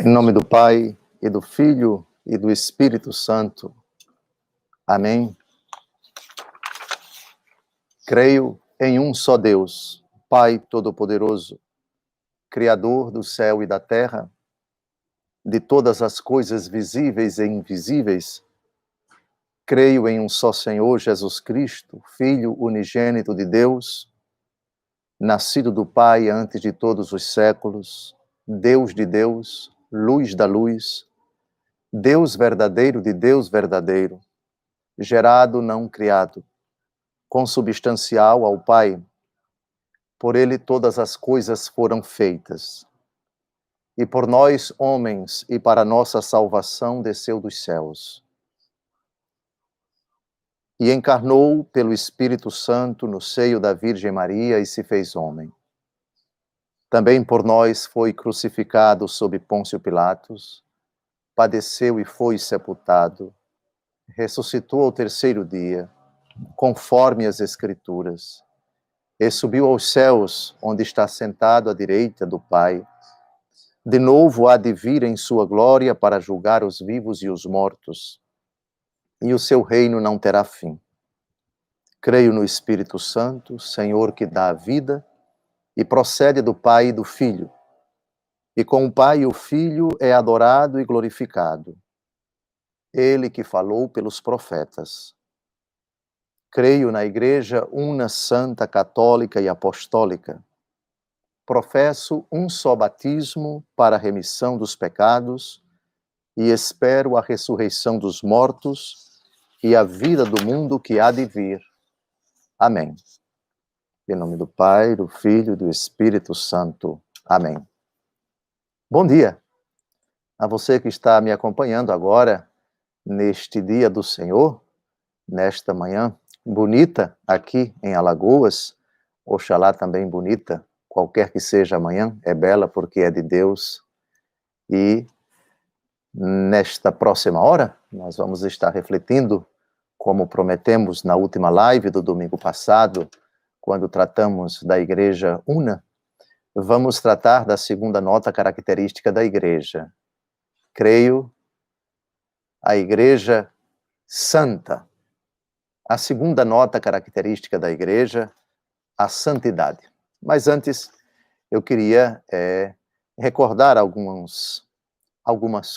Em nome do Pai, e do Filho, e do Espírito Santo. Amém. Creio em um só Deus, Pai Todo-Poderoso, Criador do céu e da terra, de todas as coisas visíveis e invisíveis. Creio em um só Senhor Jesus Cristo, Filho unigênito de Deus, nascido do Pai antes de todos os séculos, Deus de Deus, luz da luz, Deus verdadeiro de Deus verdadeiro, gerado, não criado, consubstancial ao Pai. Por ele todas as coisas foram feitas. E por nós, homens, e para nossa salvação, desceu dos céus. E encarnou pelo Espírito Santo no seio da Virgem Maria e se fez homem. Também por nós foi crucificado sob Pôncio Pilatos, padeceu e foi sepultado, ressuscitou ao terceiro dia, conforme as Escrituras, e subiu aos céus, onde está sentado à direita do Pai. De novo há de vir em sua glória para julgar os vivos e os mortos, e o seu reino não terá fim. Creio no Espírito Santo, Senhor que dá a vida, e procede do Pai e do Filho, e com o Pai e o Filho é adorado e glorificado. Ele que falou pelos profetas. Creio na Igreja una, santa, católica e apostólica. Professo um só batismo para a remissão dos pecados e espero a ressurreição dos mortos e a vida do mundo que há de vir. Amém. Em nome do Pai, do Filho e do Espírito Santo. Amém. Bom dia a você que está me acompanhando agora neste dia do Senhor, nesta manhã bonita aqui em Alagoas, oxalá também bonita, qualquer que seja amanhã, é bela porque é de Deus. E nesta próxima hora, nós vamos estar refletindo, como prometemos na última live do domingo passado, quando tratamos da Igreja Una, vamos tratar da segunda nota característica da Igreja. Creio a Igreja Santa. A segunda nota característica da Igreja, a santidade. Mas antes, eu queria recordar algumas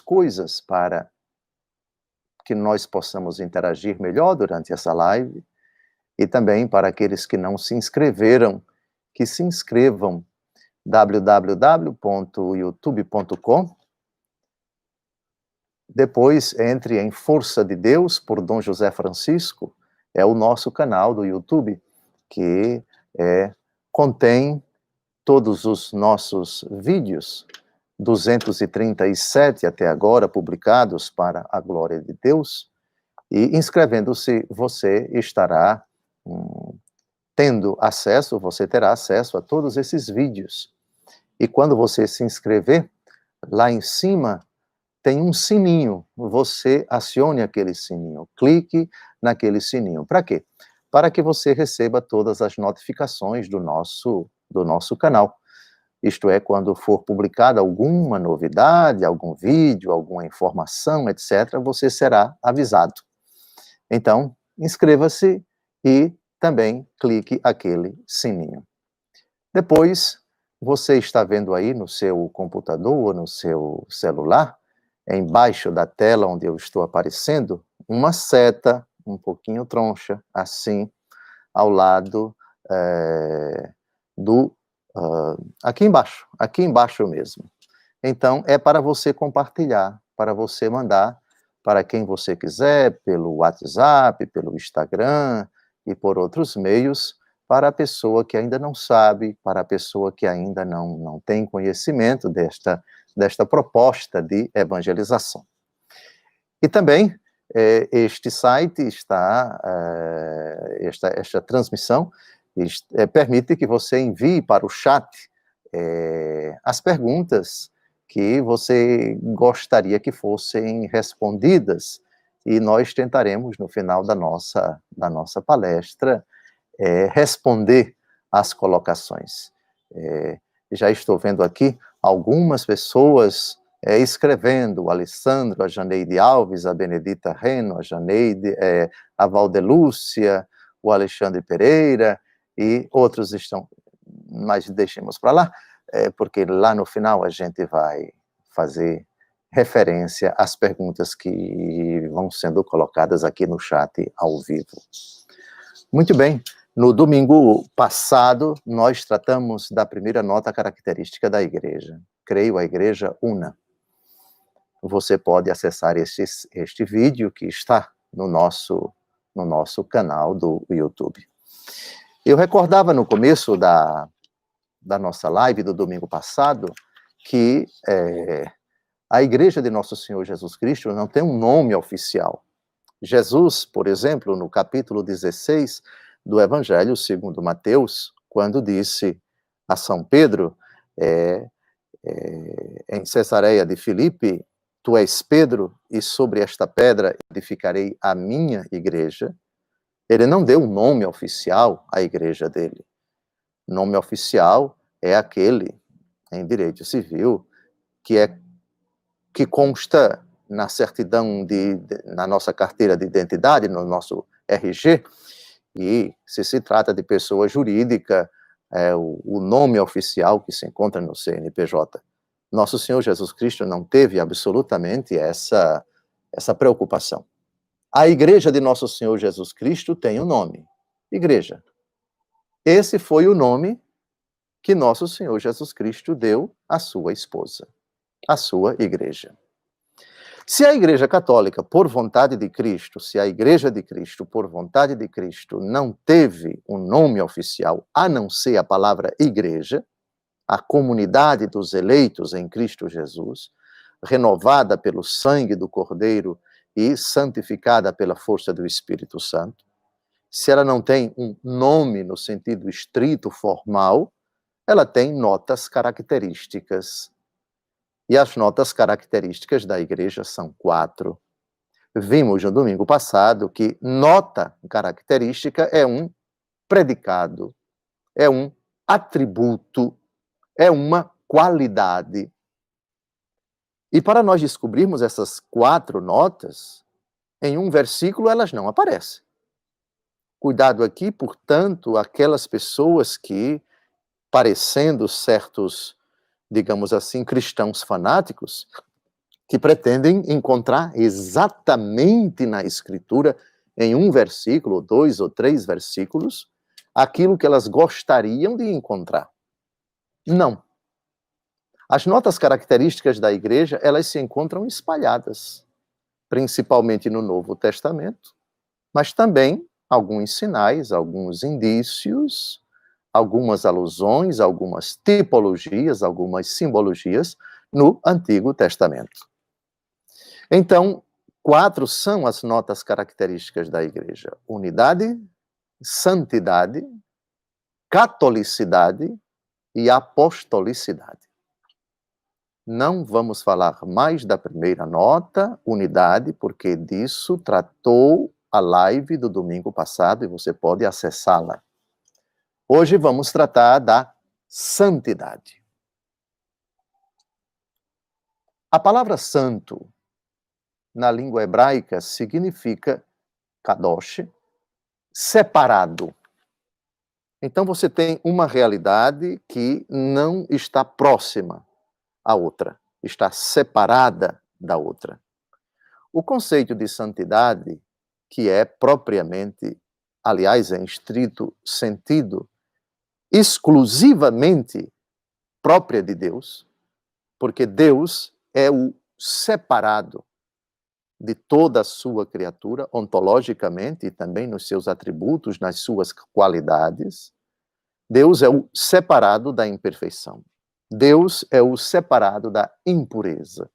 coisas para que nós possamos interagir melhor durante essa live e também para aqueles que não se inscreveram, que se inscrevam www.youtube.com. Depois entre em Força de Deus por Dom José Francisco, é o nosso canal do YouTube, que contém todos os nossos vídeos, 237 até agora publicados para a glória de Deus, e inscrevendo-se você estará você terá acesso a todos esses vídeos. E quando você se inscrever, lá em cima tem um sininho, você acione aquele sininho, clique naquele sininho. Para quê? Para que você receba todas as notificações do nosso canal. Isto é, quando for publicada alguma novidade, algum vídeo, alguma informação, etc., você será avisado. Então, inscreva-se e também clique aquele sininho. Depois, você está vendo aí no seu computador ou no seu celular, embaixo da tela onde eu estou aparecendo, uma seta um pouquinho troncha, assim, ao lado aqui embaixo mesmo. Então, é para você compartilhar, para você mandar para quem você quiser, pelo WhatsApp, pelo Instagram e por outros meios, para a pessoa que ainda não sabe, para a pessoa que ainda não tem conhecimento desta proposta de evangelização. E também, este site esta transmissão permite que você envie para o chat as perguntas que você gostaria que fossem respondidas, e nós tentaremos, no final da nossa palestra, responder às colocações. Já estou vendo aqui algumas pessoas escrevendo, o Alessandro, a Janeide Alves, a Benedita Reno, a Janeide, a Valdelúcia, o Alexandre Pereira e outros estão, mas deixemos para lá, porque lá no final a gente vai fazer referência às perguntas que vão sendo colocadas aqui no chat ao vivo. Muito bem, no domingo passado nós tratamos da primeira nota característica da igreja, creio a igreja una. Você pode acessar este vídeo que está no nosso canal do YouTube. Eu recordava no começo da nossa live do domingo passado que a Igreja de Nosso Senhor Jesus Cristo não tem um nome oficial. Jesus, por exemplo, no capítulo 16 do Evangelho segundo Mateus, quando disse a São Pedro, em Cesareia de Filipe, tu és Pedro, e sobre esta pedra edificarei a minha igreja. Ele não deu um nome oficial à igreja dele. Nome oficial é aquele, em direito civil, que consta na certidão na nossa carteira de identidade, no nosso RG, e se trata de pessoa jurídica, o nome oficial que se encontra no CNPJ. Nosso Senhor Jesus Cristo não teve absolutamente essa preocupação. A igreja de Nosso Senhor Jesus Cristo tem um nome, igreja. Esse foi o nome que Nosso Senhor Jesus Cristo deu à sua esposa, à sua igreja. Se a Igreja Católica, por vontade de Cristo, se a Igreja de Cristo, por vontade de Cristo, não teve um nome oficial, a não ser a palavra igreja, a comunidade dos eleitos em Cristo Jesus, renovada pelo sangue do Cordeiro e santificada pela força do Espírito Santo, se ela não tem um nome no sentido estrito, formal, ela tem notas características. E as notas características da igreja são 4. Vimos no domingo passado que nota característica é um predicado, é um atributo, é uma qualidade. E para nós descobrirmos essas 4 notas, em um versículo elas não aparecem. Cuidado aqui, portanto, aquelas pessoas que, parecendo certos, digamos assim, cristãos fanáticos, que pretendem encontrar exatamente na Escritura, em um versículo, 2 ou 3 versículos, aquilo que elas gostariam de encontrar. Não. As notas características da igreja, elas se encontram espalhadas, principalmente no Novo Testamento, mas também alguns sinais, alguns indícios, algumas alusões, algumas tipologias, algumas simbologias no Antigo Testamento. Então, 4 são as notas características da igreja: unidade, santidade, catolicidade e apostolicidade. Não vamos falar mais da primeira nota, unidade, porque disso tratou a live do domingo passado e você pode acessá-la. Hoje vamos tratar da santidade. A palavra santo, na língua hebraica, significa kadosh, separado. Então você tem uma realidade que não está próxima à outra, está separada da outra. O conceito de santidade, que é propriamente, aliás, em estrito sentido, exclusivamente própria de Deus, porque Deus é o separado de toda a sua criatura, ontologicamente e também nos seus atributos, nas suas qualidades. Deus é o separado da imperfeição. Deus é o separado da impureza.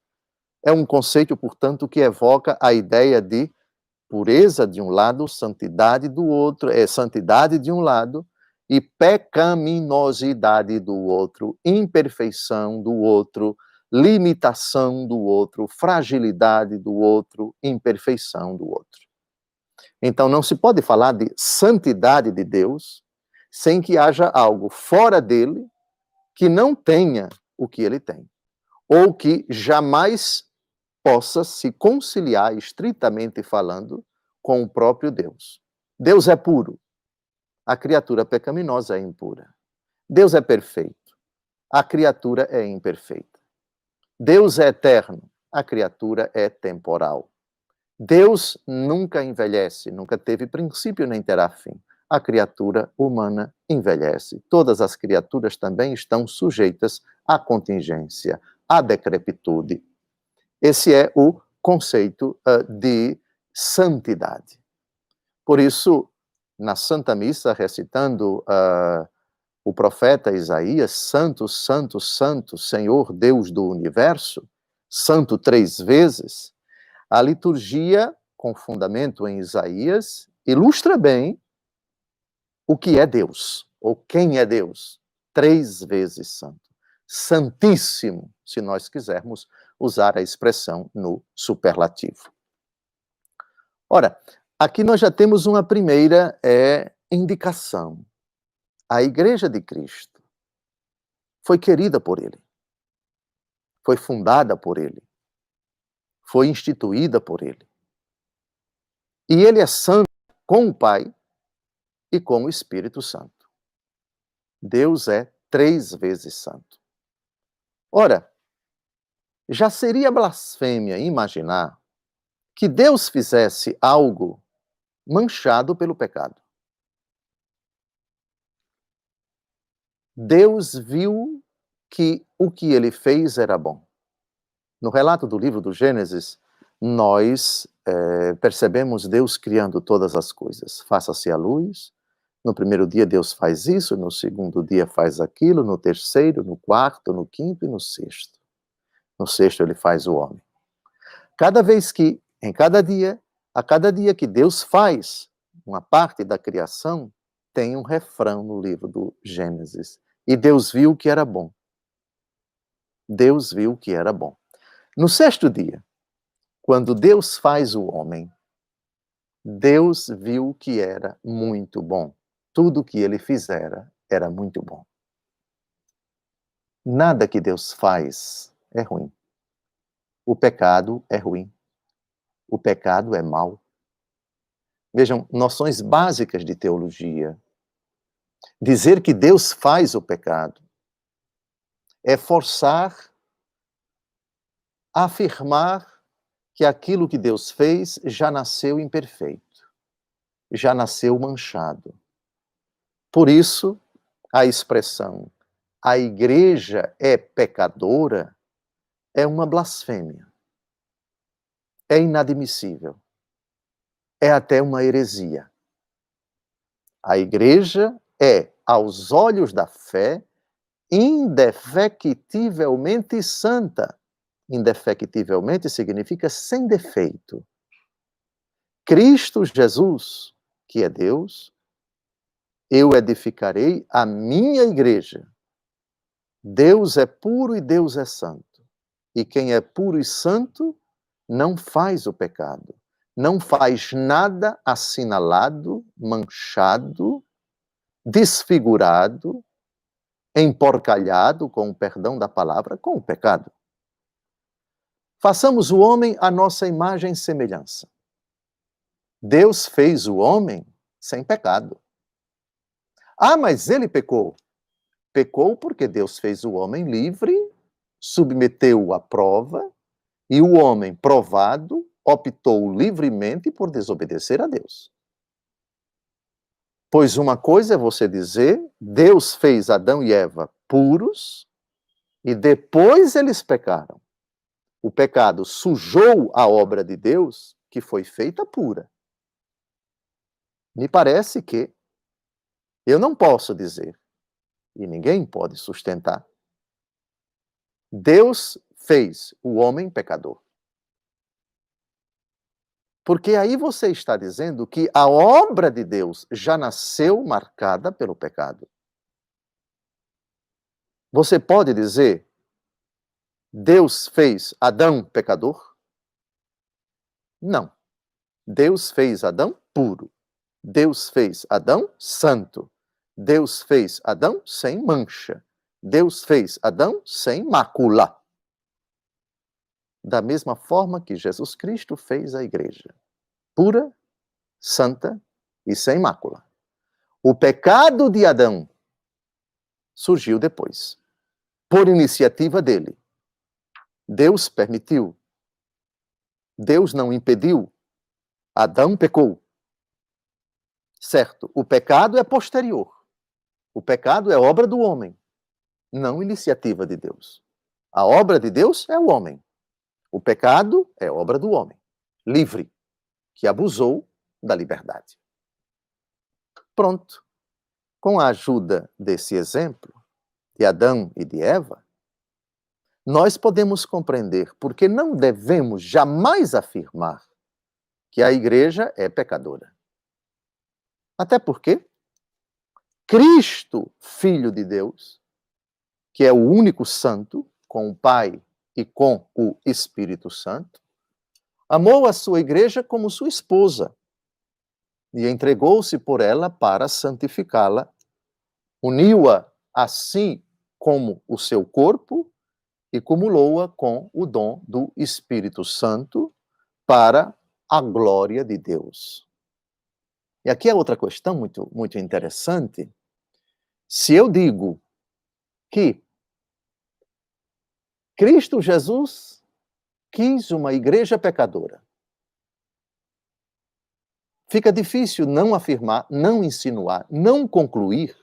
É um conceito, portanto, que evoca a ideia de pureza de um lado, santidade do outro, santidade de um lado, e pecaminosidade do outro, imperfeição do outro, limitação do outro, fragilidade do outro, imperfeição do outro. Então, não se pode falar de santidade de Deus sem que haja algo fora dele que não tenha o que ele tem. ou que jamais possa se conciliar, estritamente falando, com o próprio Deus. Deus é puro, a criatura pecaminosa é impura. Deus é perfeito, a criatura é imperfeita. Deus é eterno, a criatura é temporal. Deus nunca envelhece, nunca teve princípio nem terá fim. A criatura humana envelhece. Todas as criaturas também estão sujeitas à contingência, à decrepitude. Esse é o conceito de santidade. Por isso, na Santa Missa, recitando o profeta Isaías, Santo, Santo, Santo, Senhor Deus do Universo, santo 3 vezes, a liturgia, com fundamento em Isaías, ilustra bem o que é Deus, ou quem é Deus. 3 vezes santo. Santíssimo, se nós quisermos usar a expressão no superlativo. Ora, aqui nós já temos uma primeira indicação. A Igreja de Cristo foi querida por Ele, foi fundada por Ele, foi instituída por Ele. E Ele é santo com o Pai e com o Espírito Santo. Deus é 3 vezes santo. Ora, já seria blasfêmia imaginar que Deus fizesse algo manchado pelo pecado. Deus viu que o que ele fez era bom. No relato do livro do Gênesis, nós percebemos Deus criando todas as coisas. Faça-se a luz. No primeiro dia Deus faz isso, no segundo dia faz aquilo, no terceiro, no quarto, no quinto e no sexto. No sexto ele faz o homem. A cada dia que Deus faz uma parte da criação, tem um refrão no livro do Gênesis. E Deus viu que era bom. Deus viu que era bom. No sexto dia, quando Deus faz o homem, Deus viu que era muito bom. Tudo que ele fizera era muito bom. Nada que Deus faz é ruim. O pecado é ruim. O pecado é mau. Vejam, noções básicas de teologia. Dizer que Deus faz o pecado é forçar a afirmar que aquilo que Deus fez já nasceu imperfeito, já nasceu manchado. Por isso, a expressão "a igreja é pecadora" é uma blasfêmia. É inadmissível. É até uma heresia. A igreja é, aos olhos da fé, indefectivelmente santa. Indefectivelmente significa sem defeito. Cristo Jesus, que é Deus, eu edificarei a minha igreja. Deus é puro e Deus é santo. E quem é puro e santo não faz o pecado. Não faz nada assinalado, manchado, desfigurado, emporcalhado, com o perdão da palavra, com o pecado. Façamos o homem à nossa imagem e semelhança. Deus fez o homem sem pecado. Ah, mas ele pecou. Pecou porque Deus fez o homem livre, submeteu-o à prova, e o homem, provado, optou livremente por desobedecer a Deus. Pois uma coisa é você dizer, Deus fez Adão e Eva puros, e depois eles pecaram. O pecado sujou a obra de Deus, que foi feita pura. Me parece que eu não posso dizer, e ninguém pode sustentar, Deus fez o homem pecador. Porque aí você está dizendo que a obra de Deus já nasceu marcada pelo pecado. Você pode dizer, Deus fez Adão pecador? Não. Deus fez Adão puro. Deus fez Adão santo. Deus fez Adão sem mancha. Deus fez Adão sem mácula. da mesma forma que Jesus Cristo fez a igreja, pura, santa e sem mácula. O pecado de Adão surgiu depois, por iniciativa dele. Deus permitiu. Deus não impediu. Adão pecou. Certo, o pecado é posterior. O pecado é obra do homem, não iniciativa de Deus. A obra de Deus é o homem. O pecado é obra do homem, livre, que abusou da liberdade. Pronto. Com a ajuda desse exemplo, de Adão e de Eva, nós podemos compreender porque não devemos jamais afirmar que a igreja é pecadora. Até porque Cristo, Filho de Deus, que é o único santo, com o Pai e com o Espírito Santo, amou a sua igreja como sua esposa e entregou-se por ela para santificá-la, uniu-a assim como o seu corpo e cumulou-a com o dom do Espírito Santo para a glória de Deus. E aqui é outra questão muito interessante. Se eu digo que Cristo Jesus quis uma igreja pecadora, fica difícil não afirmar, não insinuar, não concluir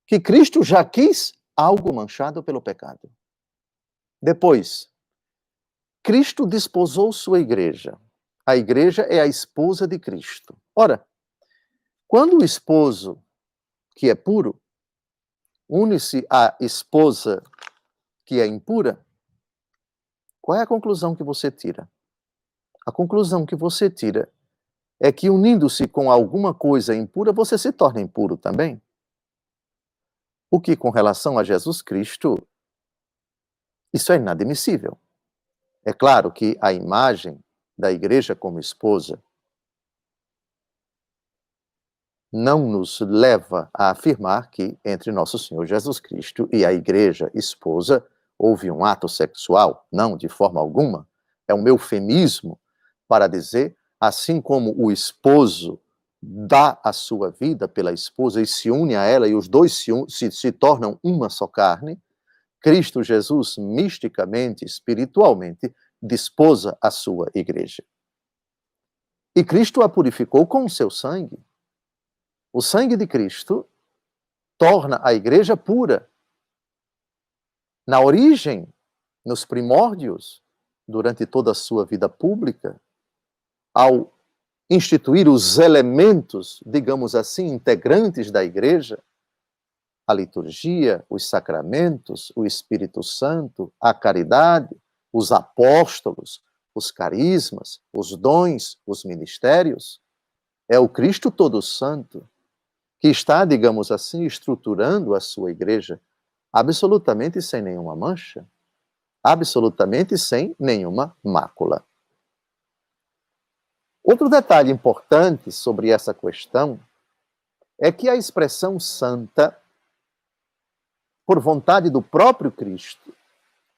que Cristo já quis algo manchado pelo pecado. Depois, Cristo desposou sua igreja. A igreja é a esposa de Cristo. Ora, quando o esposo, que é puro, une-se à esposa que é impura, qual é a conclusão que você tira? A conclusão que você tira é que, unindo-se com alguma coisa impura, você se torna impuro também. O que, com relação a Jesus Cristo, isso é inadmissível. É claro que a imagem da igreja como esposa não nos leva a afirmar que entre nosso Senhor Jesus Cristo e a igreja esposa houve um ato sexual. Não, de forma alguma. É um eufemismo para dizer, assim como o esposo dá a sua vida pela esposa e se une a ela, e os dois se tornam uma só carne, Cristo Jesus, misticamente, espiritualmente, desposa a sua igreja. E Cristo a purificou com o seu sangue. O sangue de Cristo torna a igreja pura. Na origem, nos primórdios, durante toda a sua vida pública, ao instituir os elementos, digamos assim, integrantes da igreja, a liturgia, os sacramentos, o Espírito Santo, a caridade, os apóstolos, os carismas, os dons, os ministérios, é o Cristo todo santo que está, digamos assim, estruturando a sua igreja absolutamente sem nenhuma mancha, absolutamente sem nenhuma mácula. Outro detalhe importante sobre essa questão é que a expressão santa, por vontade do próprio Cristo,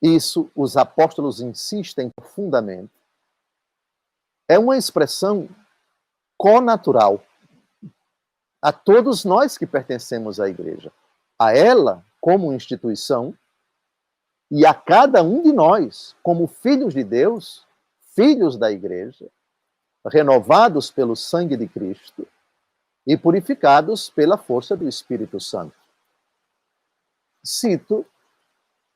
isso os apóstolos insistem profundamente, é uma expressão connatural a todos nós que pertencemos à igreja, a ela como instituição e a cada um de nós como filhos de Deus, filhos da igreja, renovados pelo sangue de Cristo e purificados pela força do Espírito Santo. Cito,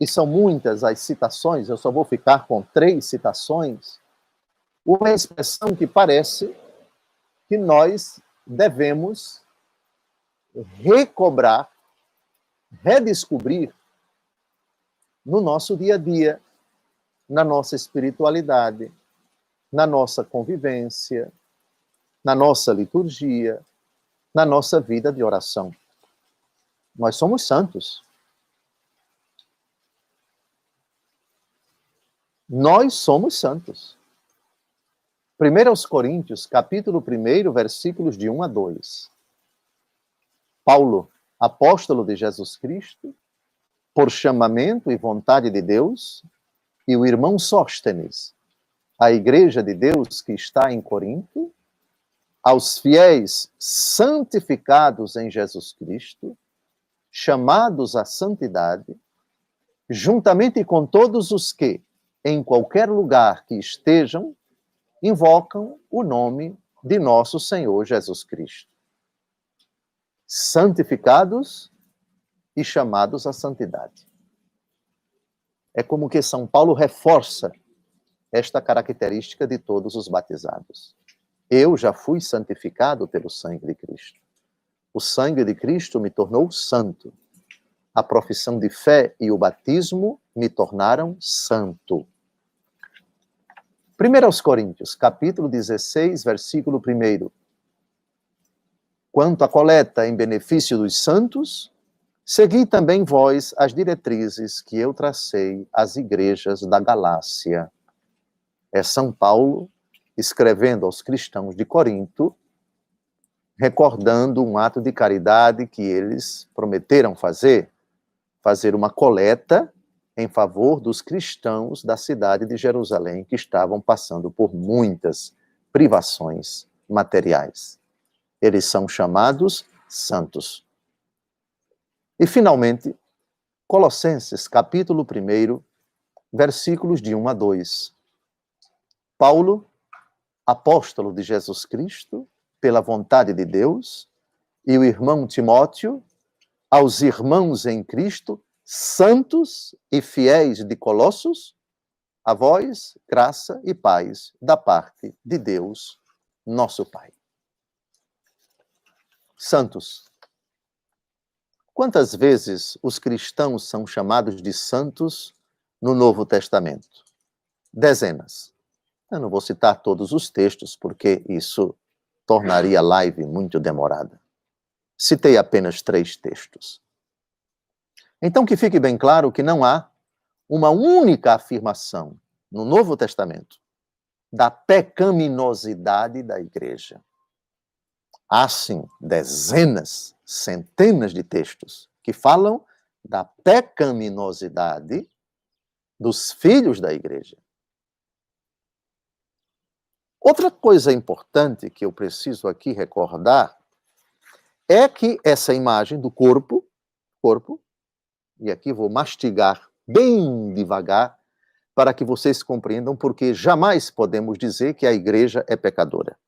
e são muitas as citações, eu só vou ficar com 3 citações, uma expressão que parece que nós devemos recobrar, redescobrir no nosso dia a dia, na nossa espiritualidade, na nossa convivência, na nossa liturgia, na nossa vida de oração. Nós somos santos. Nós somos santos. 1 Coríntios, capítulo 1, versículos de 1 a 2. Paulo, apóstolo de Jesus Cristo, por chamamento e vontade de Deus, e o irmão Sóstenes, à igreja de Deus que está em Corinto, aos fiéis santificados em Jesus Cristo, chamados à santidade, juntamente com todos os que, em qualquer lugar que estejam, invocam o nome de nosso Senhor Jesus Cristo. Santificados e chamados à santidade. É como que São Paulo reforça esta característica de todos os batizados. Eu já fui santificado pelo sangue de Cristo. O sangue de Cristo me tornou santo. A profissão de fé e o batismo me tornaram santo. 1 aos Coríntios, capítulo 16, versículo 1. Quanto à coleta em benefício dos santos, segui também vós as diretrizes que eu tracei às igrejas da Galácia. É São Paulo escrevendo aos cristãos de Corinto, recordando um ato de caridade que eles prometeram fazer uma coleta em favor dos cristãos da cidade de Jerusalém, que estavam passando por muitas privações materiais. Eles são chamados santos. E, finalmente, Colossenses, capítulo 1, versículos de 1 a 2. Paulo, apóstolo de Jesus Cristo, pela vontade de Deus, e o irmão Timóteo, aos irmãos em Cristo, santos e fiéis de Colossos, a vós, graça e paz da parte de Deus, nosso Pai. Santos. Quantas vezes os cristãos são chamados de santos no Novo Testamento? Dezenas. Eu não vou citar todos os textos, porque isso tornaria a live muito demorada. Citei apenas 3 textos. Então, que fique bem claro que não há uma única afirmação no Novo Testamento da pecaminosidade da igreja. Há, sim, dezenas, centenas de textos que falam da pecaminosidade dos filhos da igreja. Outra coisa importante que eu preciso aqui recordar é que essa imagem do corpo, e aqui vou mastigar bem devagar para que vocês compreendam, porque jamais podemos dizer que a igreja é pecadora.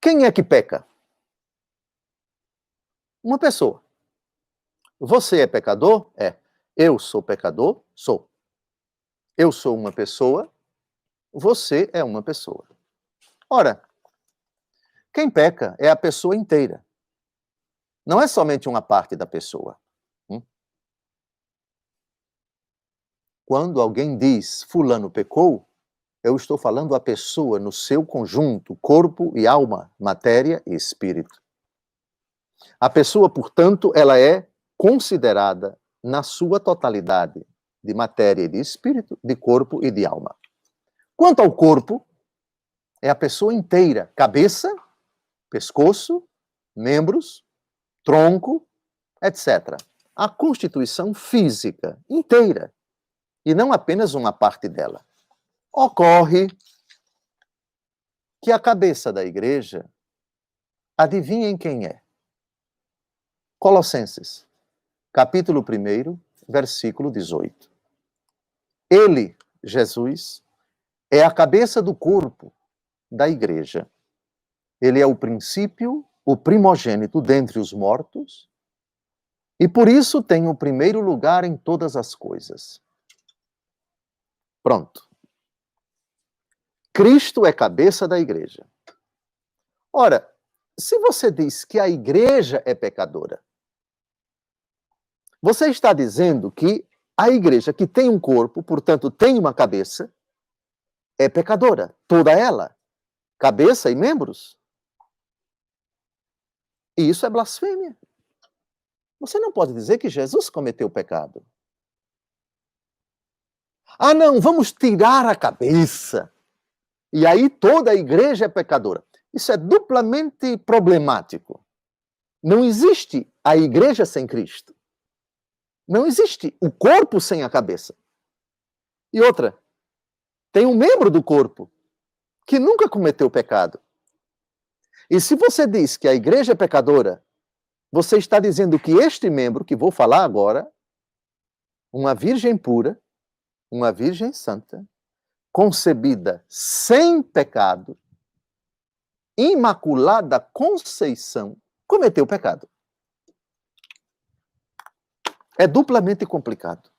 Quem é que peca? Uma pessoa. Você é pecador? É. Eu sou pecador? Sou. Eu sou uma pessoa? Você é uma pessoa. Ora, quem peca é a pessoa inteira. Não é somente uma parte da pessoa. Quando alguém diz fulano pecou, eu estou falando a pessoa no seu conjunto, corpo e alma, matéria e espírito. A pessoa, portanto, ela é considerada na sua totalidade de matéria e de espírito, de corpo e de alma. Quanto ao corpo, é a pessoa inteira, cabeça, pescoço, membros, tronco, etc. A constituição física inteira, e não apenas uma parte dela. Ocorre que a cabeça da igreja, adivinhem quem é? Colossenses, capítulo 1, versículo 18. Ele, Jesus, é a cabeça do corpo da igreja. Ele é o princípio, o primogênito dentre os mortos, e por isso tem o primeiro lugar em todas as coisas. Pronto. Cristo é cabeça da igreja. Ora, se você diz que a igreja é pecadora, você está dizendo que a igreja que tem um corpo, portanto tem uma cabeça, é pecadora. Toda ela. Cabeça e membros. E isso é blasfêmia. Você não pode dizer que Jesus cometeu pecado. Ah, não, vamos tirar a cabeça. E aí toda a igreja é pecadora. Isso é duplamente problemático. Não existe a igreja sem Cristo. Não existe o corpo sem a cabeça. E outra, tem um membro do corpo que nunca cometeu pecado. E se você diz que a igreja é pecadora, você está dizendo que este membro, que vou falar agora, uma virgem pura, uma virgem santa, concebida sem pecado, imaculada conceição, cometeu pecado. É duplamente complicado.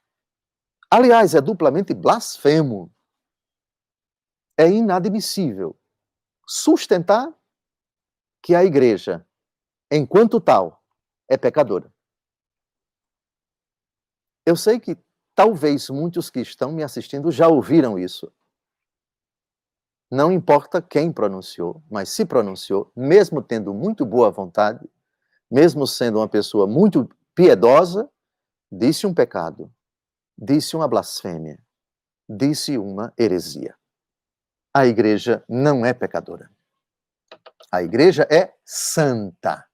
Aliás, é duplamente blasfemo. É inadmissível sustentar que a igreja, enquanto tal, é pecadora. Eu sei que talvez muitos que estão me assistindo já ouviram isso. Não importa quem pronunciou, mas se pronunciou, mesmo tendo muito boa vontade, mesmo sendo uma pessoa muito piedosa, disse um pecado, disse uma blasfêmia, disse uma heresia. A igreja não é pecadora. A igreja é santa,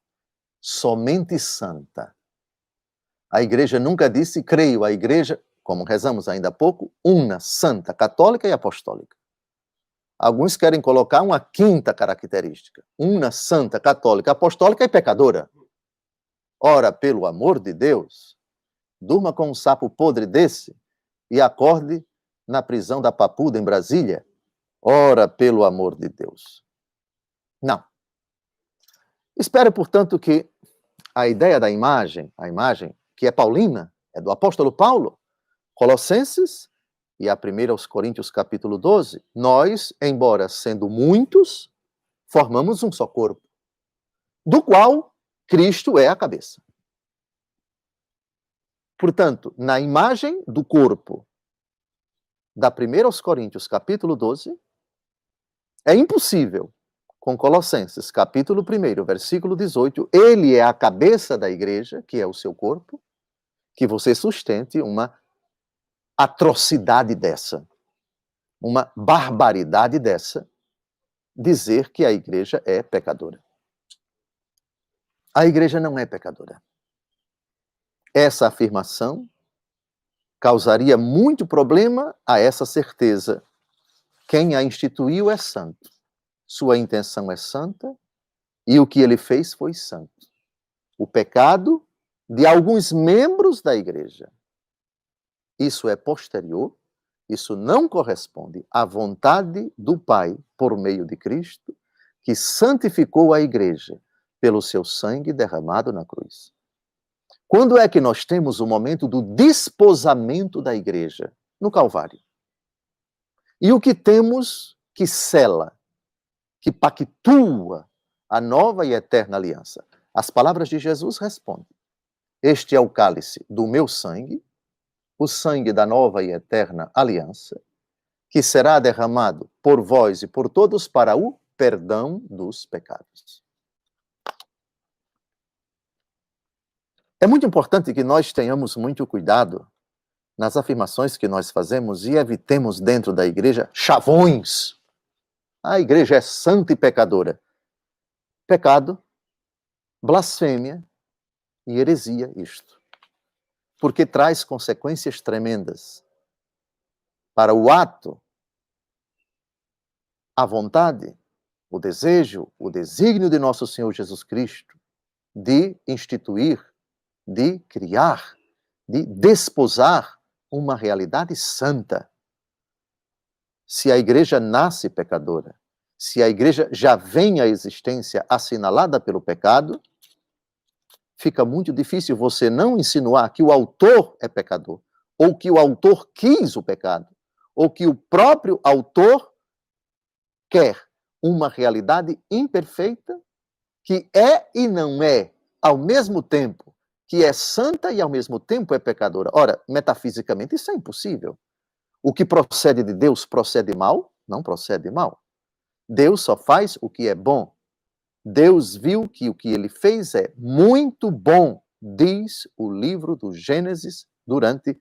somente santa. A igreja nunca disse, creio, a igreja, como rezamos ainda há pouco, una, santa, católica e apostólica. Alguns querem colocar uma quinta característica, una, santa, católica, apostólica e pecadora. Ora, pelo amor de Deus, durma com um sapo podre desse e acorde na prisão da Papuda, em Brasília. Ora, pelo amor de Deus. Não. Espero, portanto, que a ideia da imagem, a imagem que é paulina, é do apóstolo Paulo, Colossenses e a 1 aos Coríntios capítulo 12, nós, embora sendo muitos, formamos um só corpo, do qual Cristo é a cabeça. Portanto, na imagem do corpo da 1 aos Coríntios capítulo 12, é impossível, com Colossenses capítulo 1, versículo 18, ele é a cabeça da igreja, que é o seu corpo, que você sustente uma atrocidade dessa, uma barbaridade dessa, dizer que a igreja é pecadora. A igreja não é pecadora. Essa afirmação causaria muito problema a essa certeza. Quem a instituiu é santo. Sua intenção é santa e o que ele fez foi santo. O pecado de alguns membros da igreja, isso é posterior, isso não corresponde à vontade do Pai por meio de Cristo, que santificou a igreja pelo seu sangue derramado na cruz. Quando é que nós temos o momento do desposamento da igreja? No Calvário. E o que temos que sela, que pactua a nova e eterna aliança? As palavras de Jesus respondem: este é o cálice do meu sangue, o sangue da nova e eterna aliança, que será derramado por vós e por todos para o perdão dos pecados. É muito importante que nós tenhamos muito cuidado nas afirmações que nós fazemos e evitemos dentro da igreja chavões. A igreja é santa e pecadora. Pecado, blasfêmia e heresia, isto. Porque traz consequências tremendas para o ato, a vontade, o desejo, o desígnio de nosso Senhor Jesus Cristo de instituir, de criar, de desposar uma realidade santa. Se a igreja nasce pecadora, se a igreja já vem à existência assinalada pelo pecado, fica muito difícil você não insinuar que o autor é pecador, ou que o autor quis o pecado, ou que o próprio autor quer uma realidade imperfeita que é e não é, ao mesmo tempo, que é santa e ao mesmo tempo é pecadora. Ora, metafisicamente isso é impossível. O que procede de Deus procede mal? Não procede mal. Deus só faz o que é bom. Deus viu que o que ele fez é muito bom, diz o livro do Gênesis durante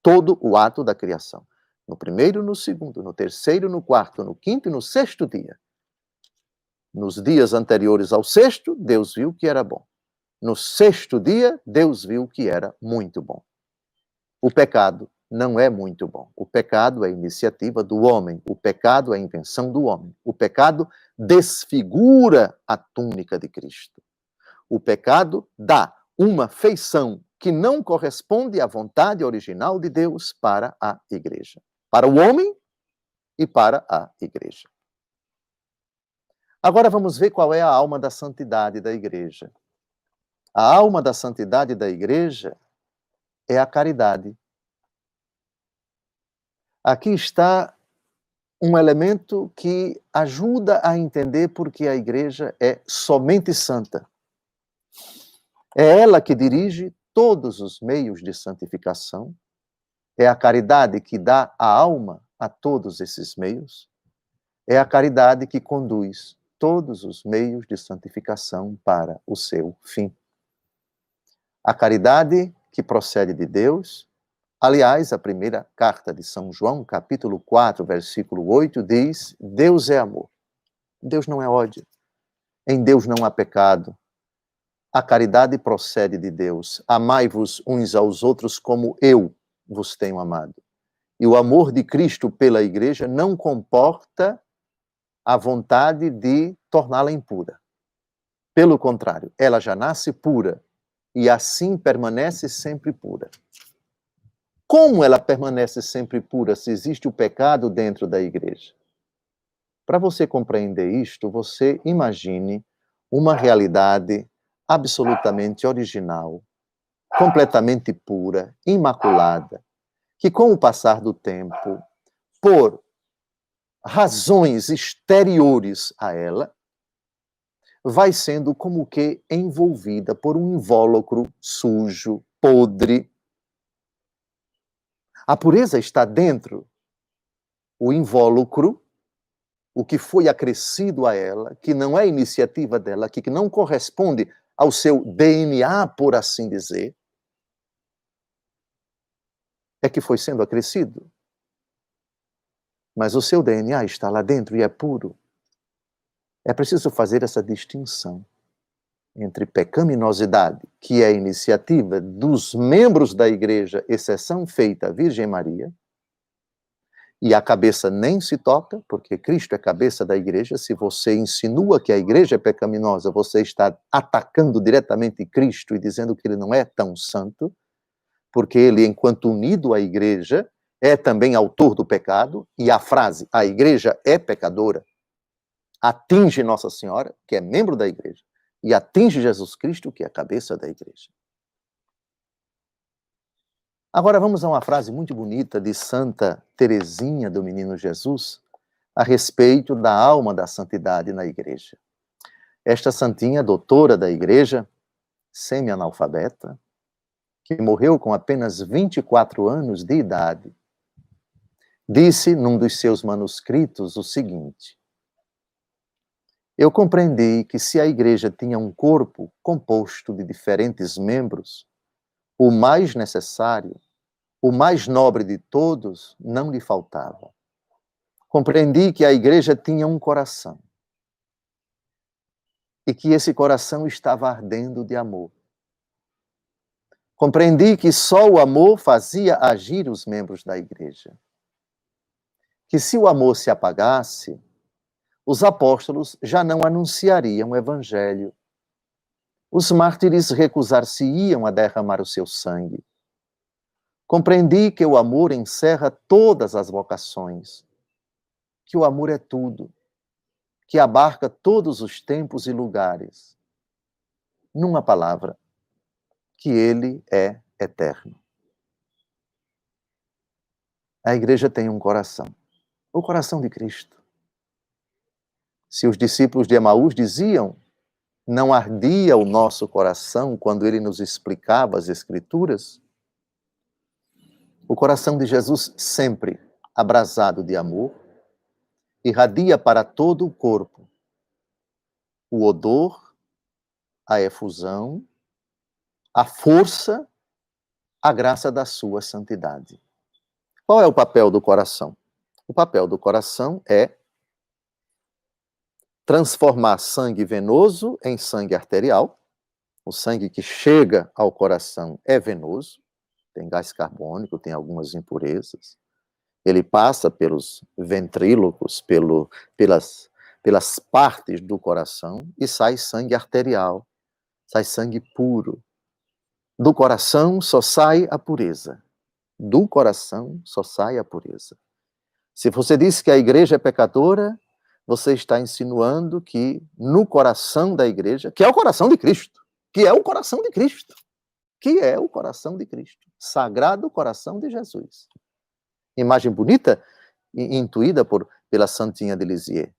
todo o ato da criação. No primeiro, no segundo, no terceiro, no quarto, no quinto e no sexto dia. Nos dias anteriores ao sexto, Deus viu que era bom. No sexto dia, Deus viu que era muito bom. O pecado não é muito bom. O pecado é a iniciativa do homem, o pecado é a invenção do homem. O pecado desfigura a túnica de Cristo. O pecado dá uma feição que não corresponde à vontade original de Deus para a igreja, para o homem e para a igreja. Agora vamos ver qual é a alma da santidade da igreja. A alma da santidade da igreja é a caridade. Aqui está um elemento que ajuda a entender por que a igreja é somente santa. É ela que dirige todos os meios de santificação. É a caridade que dá a alma a todos esses meios. É a caridade que conduz todos os meios de santificação para o seu fim. A caridade que procede de Deus. Aliás, a primeira carta de São João, capítulo 4, versículo 8, diz: Deus é amor. Deus não é ódio. Em Deus não há pecado. A caridade procede de Deus. Amai-vos uns aos outros como eu vos tenho amado. E o amor de Cristo pela igreja não comporta a vontade de torná-la impura. Pelo contrário, ela já nasce pura e assim permanece sempre pura. Como ela permanece sempre pura se existe o pecado dentro da igreja? Para você compreender isto, você imagine uma realidade absolutamente original, completamente pura, imaculada, que com o passar do tempo, por razões exteriores a ela, vai sendo como que envolvida por um invólucro sujo, podre. A pureza está dentro, o invólucro, o que foi acrescido a ela, que não é iniciativa dela, que não corresponde ao seu DNA, por assim dizer, é que foi sendo acrescido. Mas o seu DNA está lá dentro e é puro. É preciso fazer essa distinção entre pecaminosidade, que é a iniciativa dos membros da igreja, exceção feita a Virgem Maria, e a cabeça nem se toca, porque Cristo é cabeça da igreja. Se você insinua que a igreja é pecaminosa, você está atacando diretamente Cristo e dizendo que ele não é tão santo, porque ele, enquanto unido à igreja, é também autor do pecado, e a frase, a igreja é pecadora, atinge Nossa Senhora, que é membro da igreja, e atinge Jesus Cristo, que é a cabeça da igreja. Agora vamos a uma frase muito bonita de Santa Teresinha do Menino Jesus, a respeito da alma da santidade na igreja. Esta santinha, doutora da igreja, semi-analfabeta, que morreu com apenas 24 anos de idade, disse num dos seus manuscritos o seguinte: eu compreendi que se a igreja tinha um corpo composto de diferentes membros, o mais necessário, o mais nobre de todos, não lhe faltava. Compreendi que a igreja tinha um coração e que esse coração estava ardendo de amor. Compreendi que só o amor fazia agir os membros da igreja. Que se o amor se apagasse, os apóstolos já não anunciariam o evangelho. Os mártires recusar-se-iam a derramar o seu sangue. Compreendi que o amor encerra todas as vocações, que o amor é tudo, que abarca todos os tempos e lugares. Numa palavra, que ele é eterno. A igreja tem um coração, o coração de Cristo. Se os discípulos de Emaús diziam, não ardia o nosso coração quando ele nos explicava as Escrituras, o coração de Jesus, sempre abrasado de amor, irradia para todo o corpo o odor, a efusão, a força, a graça da sua santidade. Qual é o papel do coração? O papel do coração é transformar sangue venoso em sangue arterial. O sangue que chega ao coração é venoso. tem gás carbônico, tem algumas impurezas. Ele passa pelos ventrílocos, pelas partes do coração e sai sangue arterial, sai sangue puro. Do coração só sai a pureza. Do coração só sai a pureza. Se você diz que a igreja é pecadora, você está insinuando que no coração da igreja, que é o coração de Cristo, que é o coração de Cristo, que é o coração de Cristo, sagrado coração de Jesus. Imagem bonita, intuída pela Santinha de Lisieux,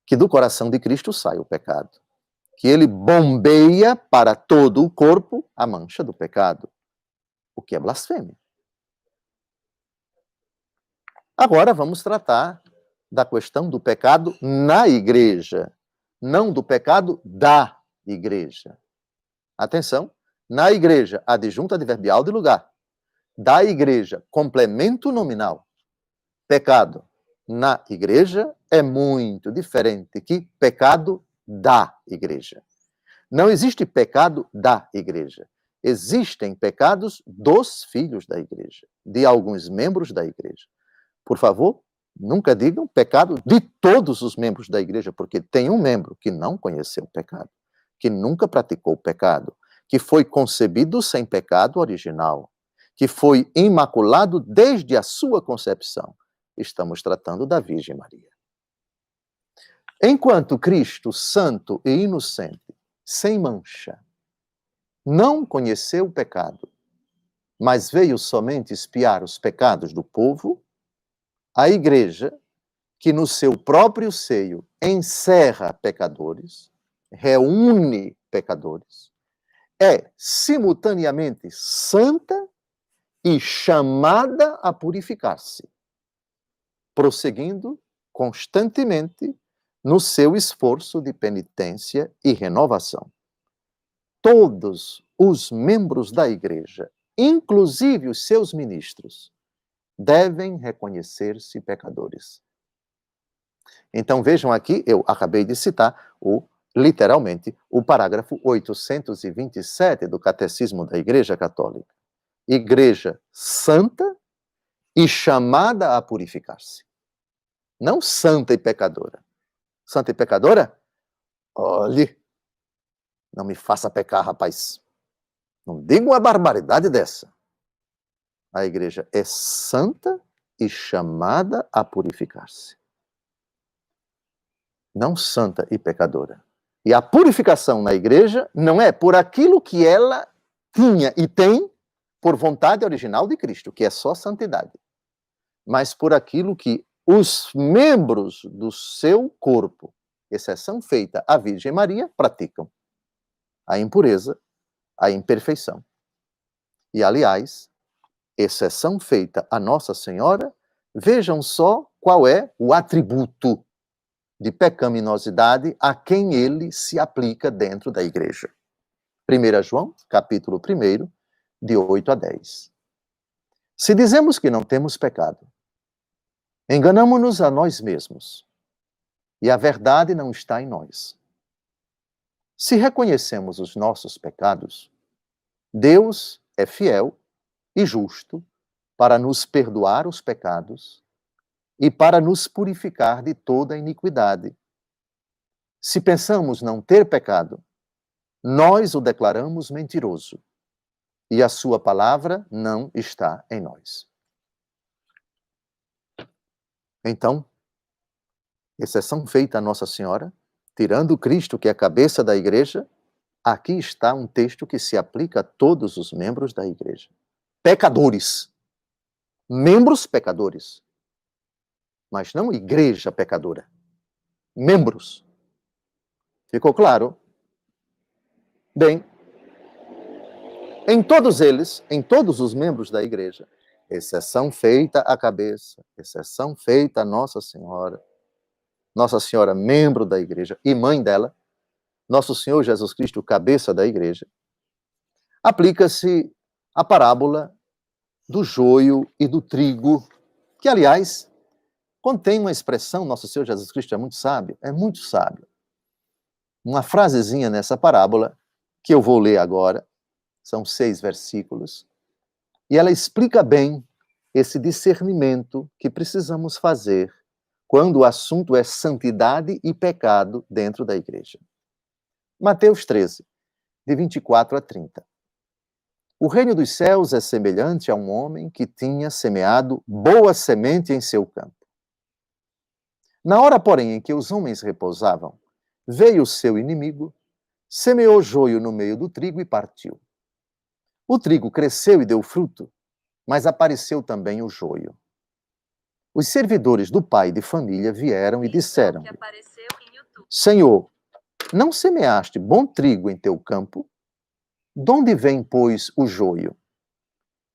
que do coração de Cristo sai o pecado, que ele bombeia para todo o corpo a mancha do pecado, o que é blasfêmia. Agora vamos tratar da questão do pecado na igreja, não do pecado da igreja. Atenção, na igreja, adjunto adverbial de lugar. Da igreja, complemento nominal. Pecado na igreja é muito diferente que pecado da igreja. Não existe pecado da igreja. Existem pecados dos filhos da igreja, de alguns membros da igreja. Por favor, nunca digam pecado de todos os membros da igreja, porque tem um membro que não conheceu o pecado, que nunca praticou o pecado, que foi concebido sem pecado original, que foi imaculado desde a sua concepção. Estamos tratando da Virgem Maria. Enquanto Cristo, santo e inocente, sem mancha, não conheceu o pecado, mas veio somente expiar os pecados do povo, a igreja, que no seu próprio seio encerra pecadores, reúne pecadores, é simultaneamente santa e chamada a purificar-se, prosseguindo constantemente no seu esforço de penitência e renovação. Todos os membros da igreja, inclusive os seus ministros, devem reconhecer-se pecadores. Então vejam aqui, eu acabei de citar literalmente o parágrafo 827 do Catecismo da Igreja Católica. Igreja santa e chamada a purificar-se. Não santa e pecadora. Santa e pecadora? Olhe, não me faça pecar, rapaz. Não diga uma barbaridade dessa. A igreja é santa e chamada a purificar-se. Não santa e pecadora. E a purificação na igreja não é por aquilo que ela tinha e tem por vontade original de Cristo, que é só santidade, mas por aquilo que os membros do seu corpo, exceção feita a Virgem Maria, praticam. A impureza, a imperfeição. E, aliás, exceção feita a Nossa Senhora, vejam só qual é o atributo de pecaminosidade a quem ele se aplica dentro da igreja. 1 João, capítulo 1, de 8 a 10. Se dizemos que não temos pecado, enganamo-nos a nós mesmos, e a verdade não está em nós. Se reconhecemos os nossos pecados, Deus é fiel e justo para nos perdoar os pecados e para nos purificar de toda iniquidade. Se pensamos não ter pecado, nós o declaramos mentiroso, e a sua palavra não está em nós. Então, exceção feita a Nossa Senhora, tirando Cristo, que é a cabeça da igreja, aqui está um texto que se aplica a todos os membros da igreja. Pecadores. Membros pecadores. Mas não igreja pecadora. Membros. Ficou claro? Bem, em todos eles, em todos os membros da igreja, exceção feita a cabeça, exceção feita a Nossa Senhora, membro da igreja e mãe dela, Nosso Senhor Jesus Cristo, cabeça da igreja, aplica-se a parábola do joio e do trigo, que, aliás, contém uma expressão, Nosso Senhor Jesus Cristo é muito sábio, uma frasezinha nessa parábola, que eu vou ler agora, são 6 versículos, E ela explica bem esse discernimento que precisamos fazer quando o assunto é santidade e pecado dentro da igreja. Mateus 13, de 24 a 30. O reino dos céus é semelhante a um homem que tinha semeado boa semente em seu campo. Na hora, porém, em que os homens repousavam, veio o seu inimigo, semeou joio no meio do trigo e partiu. O trigo cresceu e deu fruto, mas apareceu também o joio. Os servidores do pai de família vieram e disseram: Senhor, não semeaste bom trigo em teu campo? De onde vem, pois, o joio?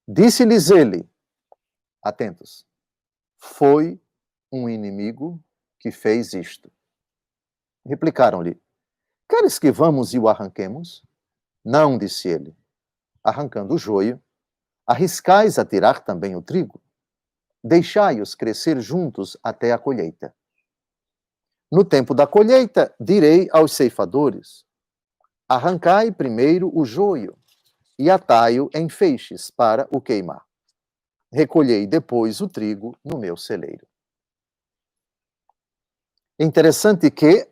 Disse-lhes ele, atentos, foi um inimigo que fez isto. Replicaram-lhe: Queres que vamos e o arranquemos? Não, disse ele. Arrancando o joio, arriscais a tirar também o trigo? Deixai-os crescer juntos até a colheita. No tempo da colheita, direi aos ceifadores: arrancai primeiro o joio e atai-o em feixes para o queimar. Recolhei depois o trigo no meu celeiro. Interessante que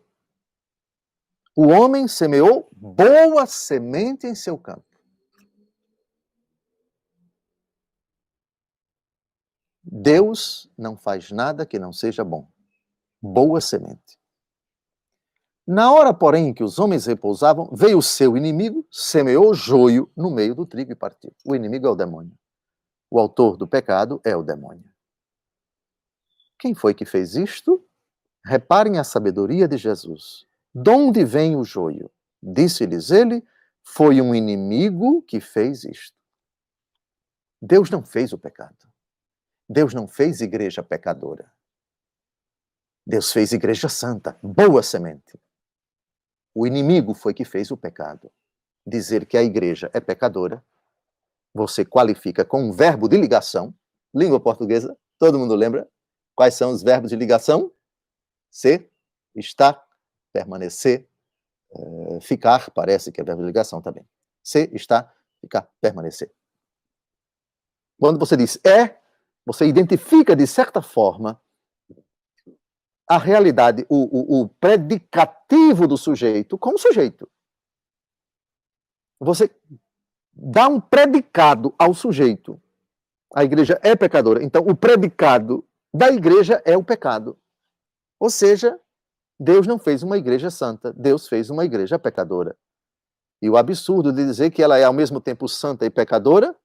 o homem semeou boa semente em seu campo. Deus não faz nada que não seja bom. Boa semente. Na hora, porém, em que os homens repousavam, veio o seu inimigo, semeou joio no meio do trigo e partiu. O inimigo é o demônio. O autor do pecado é o demônio. Quem foi que fez isto? Reparem a sabedoria de Jesus. De onde vem o joio? Disse-lhes ele, foi um inimigo que fez isto. Deus não fez o pecado. Deus não fez igreja pecadora. Deus fez igreja santa, boa semente. O inimigo foi que fez o pecado. Dizer que a igreja é pecadora, você qualifica com um verbo de ligação, língua portuguesa, todo mundo lembra? Quais são os verbos de ligação? Ser, estar, permanecer, ficar, parece que é verbo de ligação também. Ser, estar, ficar, permanecer. Quando você diz você identifica, de certa forma, a realidade, o predicativo do sujeito como sujeito. Você dá um predicado ao sujeito. A igreja é pecadora. Então, o predicado da igreja é o pecado. Ou seja, Deus não fez uma igreja santa. Deus fez uma igreja pecadora. E o absurdo de dizer que ela é ao mesmo tempo santa e pecadora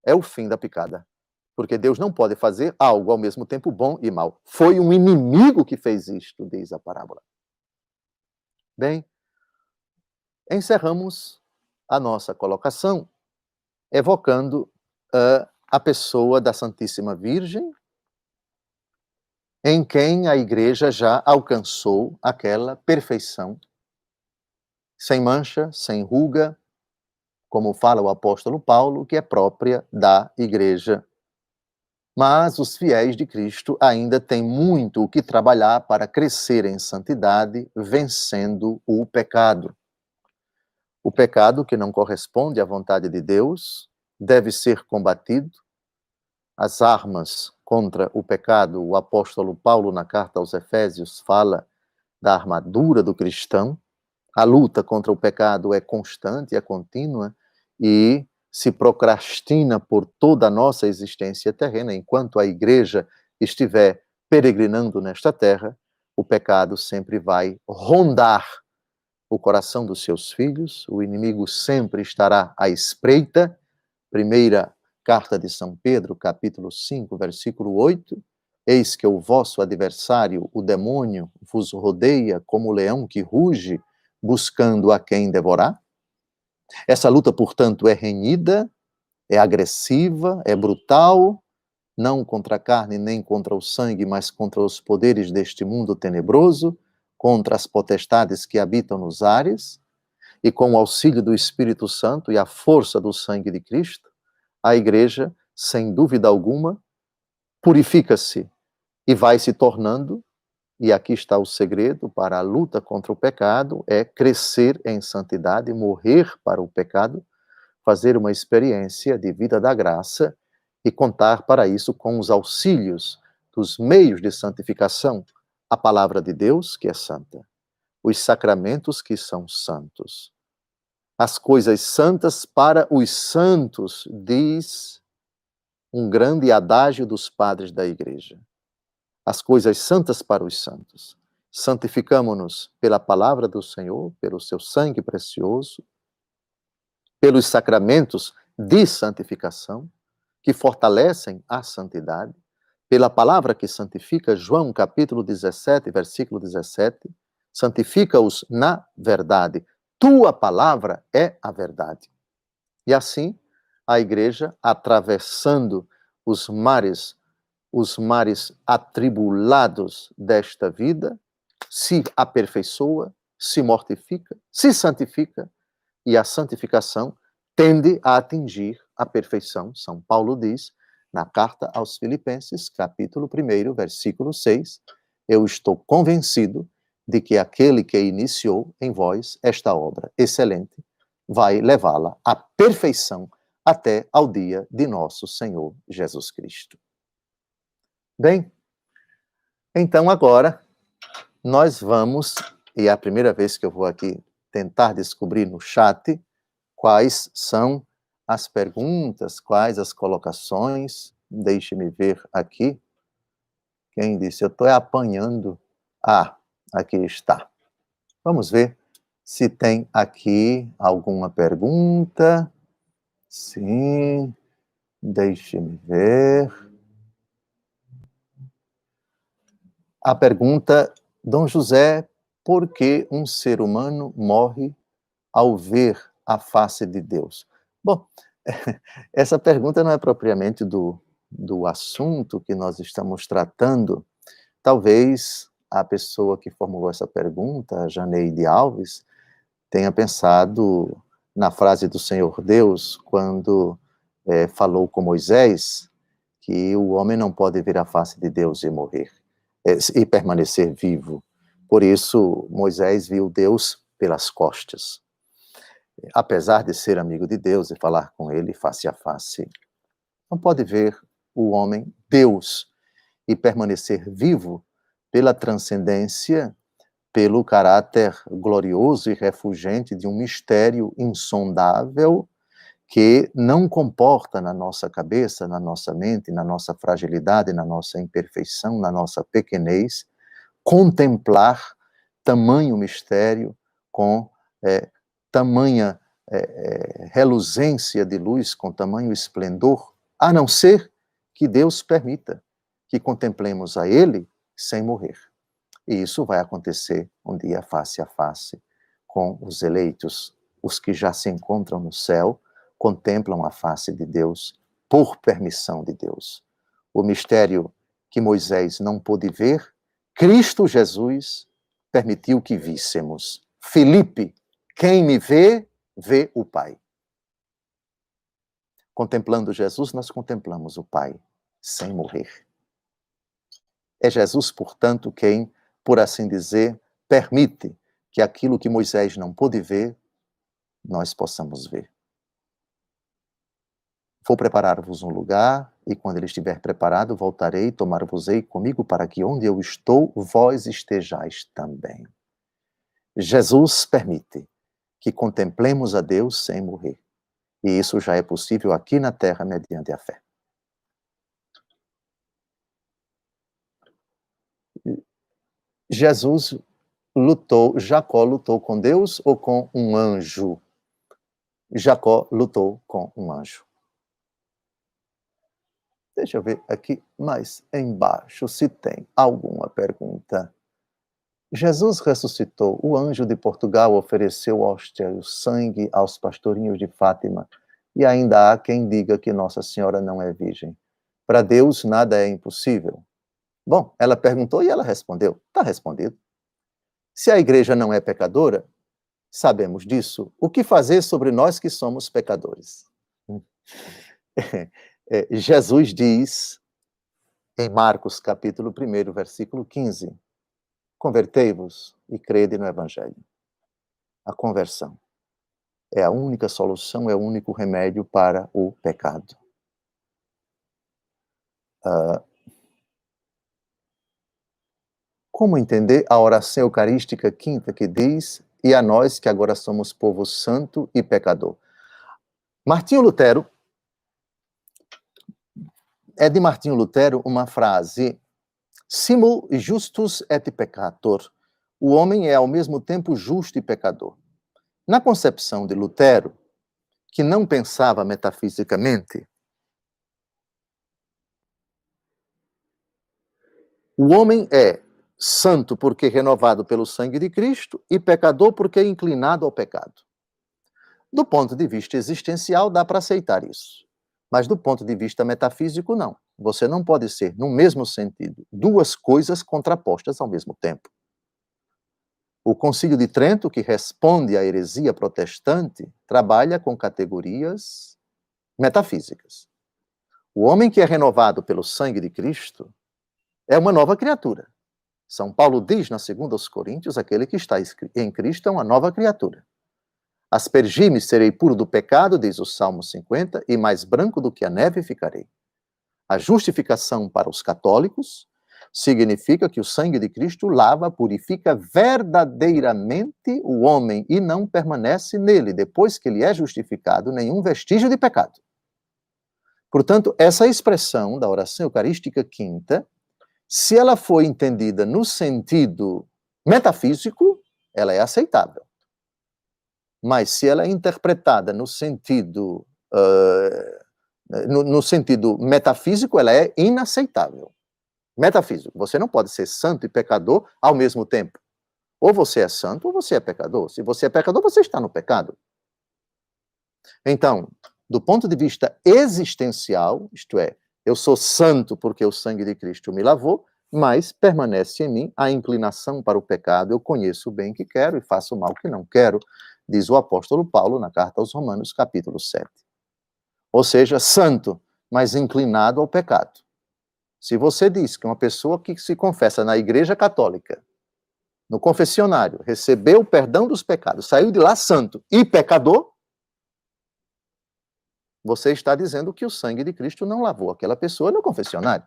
é o fim da picada. Porque Deus não pode fazer algo ao mesmo tempo bom e mal. Foi um inimigo que fez isto, diz a parábola. Bem, encerramos a nossa colocação evocando a pessoa da Santíssima Virgem, em quem a Igreja já alcançou aquela perfeição, sem mancha, sem ruga, como fala o apóstolo Paulo, que é própria da Igreja. Mas os fiéis de Cristo ainda têm muito o que trabalhar para crescer em santidade, vencendo o pecado. O pecado que não corresponde à vontade de Deus deve ser combatido. As armas contra o pecado, o apóstolo Paulo, na carta aos Efésios, fala da armadura do cristão. A luta contra o pecado é constante, é contínua, e se procrastina por toda a nossa existência terrena. Enquanto a igreja estiver peregrinando nesta terra, o pecado sempre vai rondar o coração dos seus filhos, o inimigo sempre estará à espreita. Primeira carta de São Pedro, capítulo 5, versículo 8, eis que o vosso adversário, o demônio, vos rodeia como o leão que ruge, buscando a quem devorar. Essa luta, portanto, é renhida, é agressiva, é brutal, não contra a carne nem contra o sangue, mas contra os poderes deste mundo tenebroso, contra as potestades que habitam nos ares, e com o auxílio do Espírito Santo e a força do sangue de Cristo, a igreja, sem dúvida alguma, purifica-se e vai se tornando, e aqui está o segredo para a luta contra o pecado, é crescer em santidade, morrer para o pecado, fazer uma experiência de vida da graça e contar para isso com os auxílios dos meios de santificação, a palavra de Deus, que é santa, os sacramentos, que são santos, as coisas santas para os santos, diz um grande adágio dos padres da Igreja. As coisas santas para os santos. Santificamo-nos pela palavra do Senhor, pelo seu sangue precioso, pelos sacramentos de santificação, que fortalecem a santidade, pela palavra que santifica, João capítulo 17, versículo 17, santifica-os na verdade. Tua palavra é a verdade. E assim, a Igreja, atravessando os mares atribulados desta vida, se aperfeiçoa, se mortifica, se santifica, e a santificação tende a atingir a perfeição. São Paulo diz, na carta aos Filipenses, capítulo 1, versículo 6, eu estou convencido de que aquele que iniciou em vós esta obra excelente vai levá-la à perfeição até ao dia de nosso Senhor Jesus Cristo. Bem, então agora nós vamos, e é a primeira vez que eu vou aqui tentar descobrir no chat quais são as perguntas, quais as colocações. Deixe-me ver aqui. Quem disse? Eu estou apanhando. Ah, aqui está. Vamos ver se tem aqui alguma pergunta. Sim, deixe-me ver. A pergunta, Dom José, por que um ser humano morre ao ver a face de Deus? Bom, essa pergunta não é propriamente do assunto que nós estamos tratando. Talvez a pessoa que formulou essa pergunta, Janeide Alves, tenha pensado na frase do Senhor Deus, quando falou com Moisés, que o homem não pode ver a face de Deus e morrer, e permanecer vivo. Por isso, Moisés viu Deus pelas costas. Apesar de ser amigo de Deus e falar com ele face a face, não pode ver o homem, Deus, e permanecer vivo pela transcendência, pelo caráter glorioso e refulgente de um mistério insondável que não comporta na nossa cabeça, na nossa mente, na nossa fragilidade, na nossa imperfeição, na nossa pequenez, contemplar tamanho mistério com tamanha reluzência de luz, com tamanho esplendor, a não ser que Deus permita que contemplemos a Ele sem morrer. E isso vai acontecer um dia face a face com os eleitos, os que já se encontram no céu, contemplam a face de Deus por permissão de Deus. O mistério que Moisés não pôde ver, Cristo Jesus permitiu que víssemos. Filipe, quem me vê, vê o Pai. Contemplando Jesus, nós contemplamos o Pai, sem morrer. É Jesus, portanto, quem, por assim dizer, permite que aquilo que Moisés não pôde ver, nós possamos ver. Vou preparar-vos um lugar, e quando ele estiver preparado, voltarei e tomar-vos-ei comigo, para que onde eu estou, vós estejais também. Jesus permite que contemplemos a Deus sem morrer. E isso já é possível aqui na terra, mediante a fé. Jacó lutou com Deus ou com um anjo? Jacó lutou com um anjo. Deixa eu ver aqui mais embaixo se tem alguma pergunta. Jesus ressuscitou. O anjo de Portugal ofereceu hóstia e o sangue aos pastorinhos de Fátima. E ainda há quem diga que Nossa Senhora não é virgem. Para Deus nada é impossível. Bom, ela perguntou e ela respondeu. Está respondido. Se a igreja não é pecadora, sabemos disso. O que fazer sobre nós que somos pecadores? Jesus diz, em Marcos capítulo 1, versículo 15, convertei-vos e crede no Evangelho. A conversão. É a única solução, é o único remédio para o pecado. Como entender a oração eucarística quinta que diz: e a nós que agora somos povo santo e pecador? Martinho Lutero, é de Martinho Lutero uma frase: simul justus et peccator. O homem é ao mesmo tempo justo e pecador. Na concepção de Lutero, que não pensava metafisicamente, o homem é santo porque renovado pelo sangue de Cristo e pecador porque inclinado ao pecado. Do ponto de vista existencial, dá para aceitar isso. Mas do ponto de vista metafísico, não. Você não pode ser, no mesmo sentido, duas coisas contrapostas ao mesmo tempo. O Concílio de Trento, que responde à heresia protestante, trabalha com categorias metafísicas. O homem que é renovado pelo sangue de Cristo é uma nova criatura. São Paulo diz na 2 aos Coríntios, aquele que está em Cristo é uma nova criatura. Aspergi-me, serei puro do pecado, diz o Salmo 50, e mais branco do que a neve ficarei. A justificação para os católicos significa que o sangue de Cristo lava, purifica verdadeiramente o homem e não permanece nele, depois que ele é justificado, nenhum vestígio de pecado. Portanto, essa expressão da oração eucarística quinta, se ela for entendida no sentido metafísico, ela é aceitável. Mas se ela é interpretada no sentido metafísico, ela é inaceitável. Metafísico. Você não pode ser santo e pecador ao mesmo tempo. Ou você é santo ou você é pecador. Se você é pecador, você está no pecado. Então, do ponto de vista existencial, isto é, eu sou santo porque o sangue de Cristo me lavou, mas permanece em mim a inclinação para o pecado. Eu conheço o bem que quero e faço o mal que não quero, diz o apóstolo Paulo na carta aos Romanos, capítulo 7. Ou seja, santo, mas inclinado ao pecado. Se você diz que uma pessoa que se confessa na Igreja Católica, no confessionário, recebeu o perdão dos pecados, saiu de lá santo e pecador, você está dizendo que o sangue de Cristo não lavou aquela pessoa no confessionário.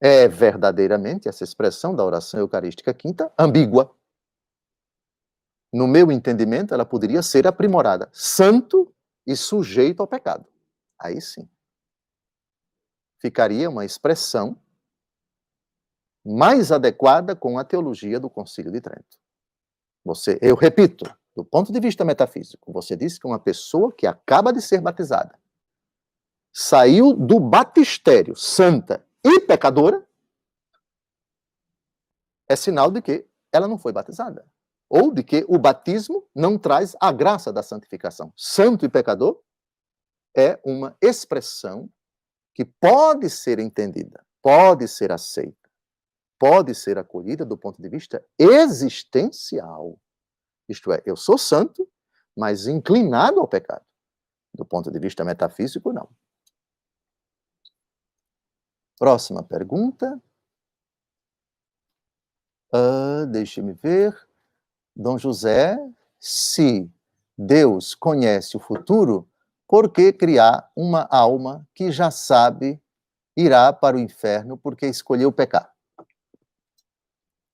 É verdadeiramente essa expressão da oração eucarística quinta ambígua. No meu entendimento, ela poderia ser aprimorada. Santo e sujeito ao pecado. Aí sim. Ficaria uma expressão mais adequada com a teologia do Concílio de Trento. Eu repito, do ponto de vista metafísico, você disse que uma pessoa que acaba de ser batizada saiu do batistério santa e pecadora, é sinal de que ela não foi batizada. Ou de que o batismo não traz a graça da santificação. Santo e pecador é uma expressão que pode ser entendida, pode ser aceita, pode ser acolhida do ponto de vista existencial. Isto é, eu sou santo, mas inclinado ao pecado. Do ponto de vista metafísico, não. Próxima pergunta. Deixe-me ver. Dom José, se Deus conhece o futuro, por que criar uma alma que já sabe irá para o inferno porque escolheu pecar?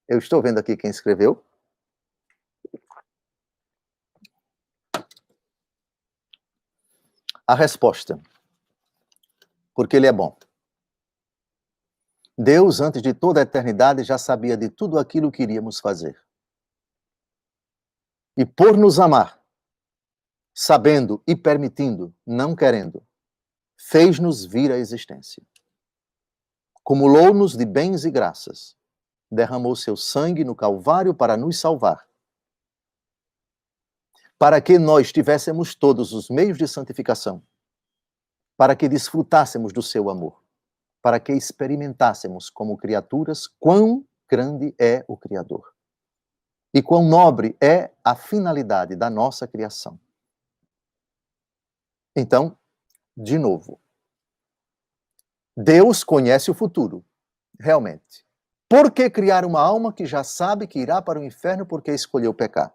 Eu estou vendo aqui quem escreveu. A resposta: porque ele é bom. Deus, antes de toda a eternidade, já sabia de tudo aquilo que iríamos fazer. E por nos amar, sabendo e permitindo, não querendo, fez-nos vir à existência. Cumulou-nos de bens e graças. Derramou seu sangue no Calvário para nos salvar. Para que nós tivéssemos todos os meios de santificação. Para que desfrutássemos do seu amor. Para que experimentássemos como criaturas quão grande é o Criador. E quão nobre é a finalidade da nossa criação. Então, de novo, Deus conhece o futuro, realmente. Por que criar uma alma que já sabe que irá para o inferno porque escolheu pecar?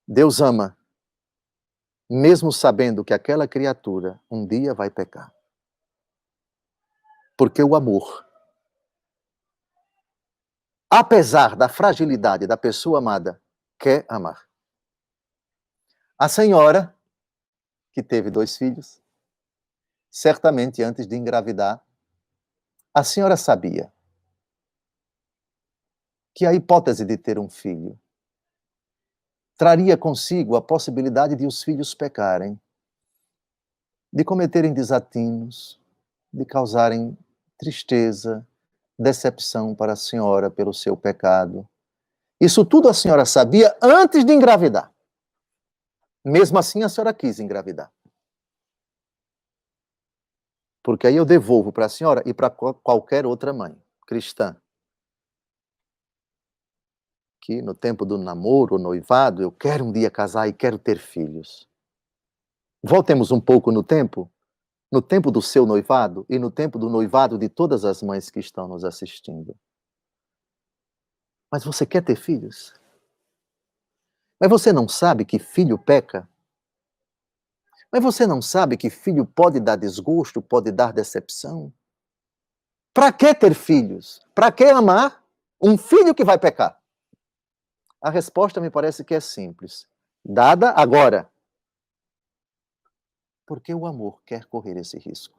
Deus ama, mesmo sabendo que aquela criatura um dia vai pecar. Porque o amor, apesar da fragilidade da pessoa amada, quer amar. A senhora, que teve 2 filhos, certamente antes de engravidar, a senhora sabia que a hipótese de ter um filho traria consigo a possibilidade de os filhos pecarem, de cometerem desatinos, de causarem tristeza, decepção para a senhora pelo seu pecado. Isso tudo a senhora sabia antes de engravidar. Mesmo assim, a senhora quis engravidar. Porque aí eu devolvo para a senhora e para qualquer outra mãe cristã, que no tempo do namoro, noivado, eu quero um dia casar e quero ter filhos. Voltemos um pouco no tempo do seu noivado e no tempo do noivado de todas as mães que estão nos assistindo. Mas você quer ter filhos? Mas você não sabe que filho peca? Mas você não sabe que filho pode dar desgosto, pode dar decepção? Para que ter filhos? Para que amar um filho que vai pecar? A resposta me parece que é simples, dada agora. Porque o amor quer correr esse risco.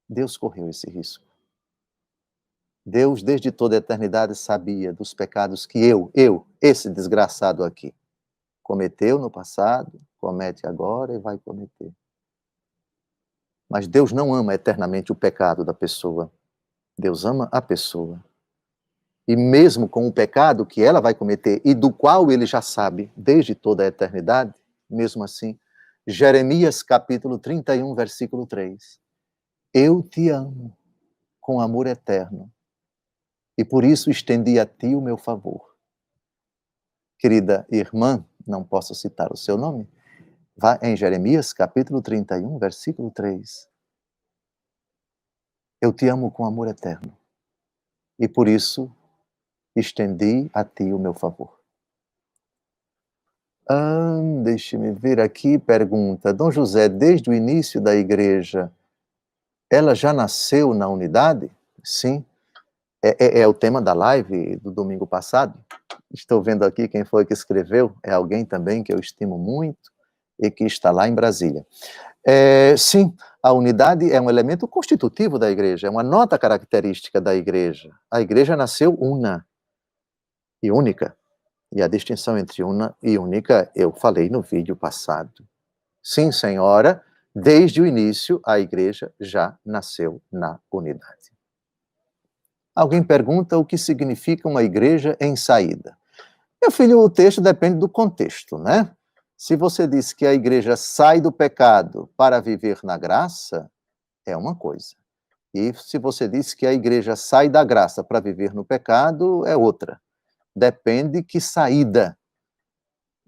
Deus correu esse risco. Deus, desde toda a eternidade, sabia dos pecados que esse desgraçado aqui, cometeu no passado, comete agora e vai cometer. Mas Deus não ama eternamente o pecado da pessoa. Deus ama a pessoa. E mesmo com o pecado que ela vai cometer e do qual ele já sabe desde toda a eternidade, mesmo assim, Jeremias capítulo 31, versículo 3. Eu te amo com amor eterno e por isso estendi a ti o meu favor. Querida irmã, não posso citar o seu nome, vá em Jeremias capítulo 31, versículo 3. Eu te amo com amor eterno e por isso estendi a ti o meu favor. Deixe-me ver aqui, pergunta. Dom José, desde o início da igreja, ela já nasceu na unidade? Sim. É o tema da live do domingo passado. Estou vendo aqui quem foi que escreveu. É alguém também que eu estimo muito e que está lá em Brasília. Sim, a unidade é um elemento constitutivo da igreja, é uma nota característica da igreja. A igreja nasceu una e única. E a distinção entre una e única eu falei no vídeo passado. Sim, senhora, desde o início a igreja já nasceu na unidade. Alguém pergunta o que significa uma igreja em saída. Meu filho, o texto depende do contexto, né? Se você diz que a igreja sai do pecado para viver na graça, é uma coisa. E se você diz que a igreja sai da graça para viver no pecado, é outra. Depende que saída.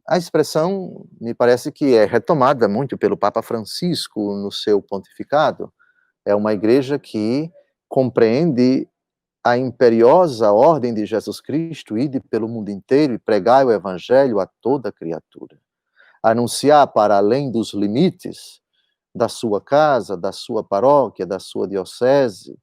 A expressão me parece que é retomada muito pelo Papa Francisco no seu pontificado. É uma igreja que compreende a imperiosa ordem de Jesus Cristo, ide pelo mundo inteiro e pregai o evangelho a toda criatura. Anunciar para além dos limites da sua casa, da sua paróquia, da sua diocese,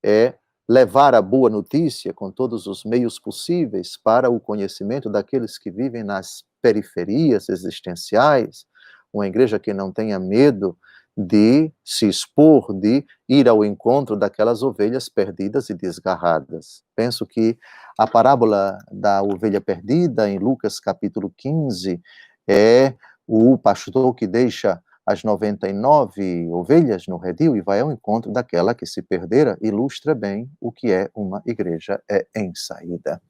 é levar a boa notícia com todos os meios possíveis para o conhecimento daqueles que vivem nas periferias existenciais, uma igreja que não tenha medo de se expor, de ir ao encontro daquelas ovelhas perdidas e desgarradas. Penso que a parábola da ovelha perdida, em Lucas capítulo 15, é o pastor que deixa as 99 ovelhas no redil e vai ao encontro daquela que se perdera, ilustra bem o que é uma igreja em saída.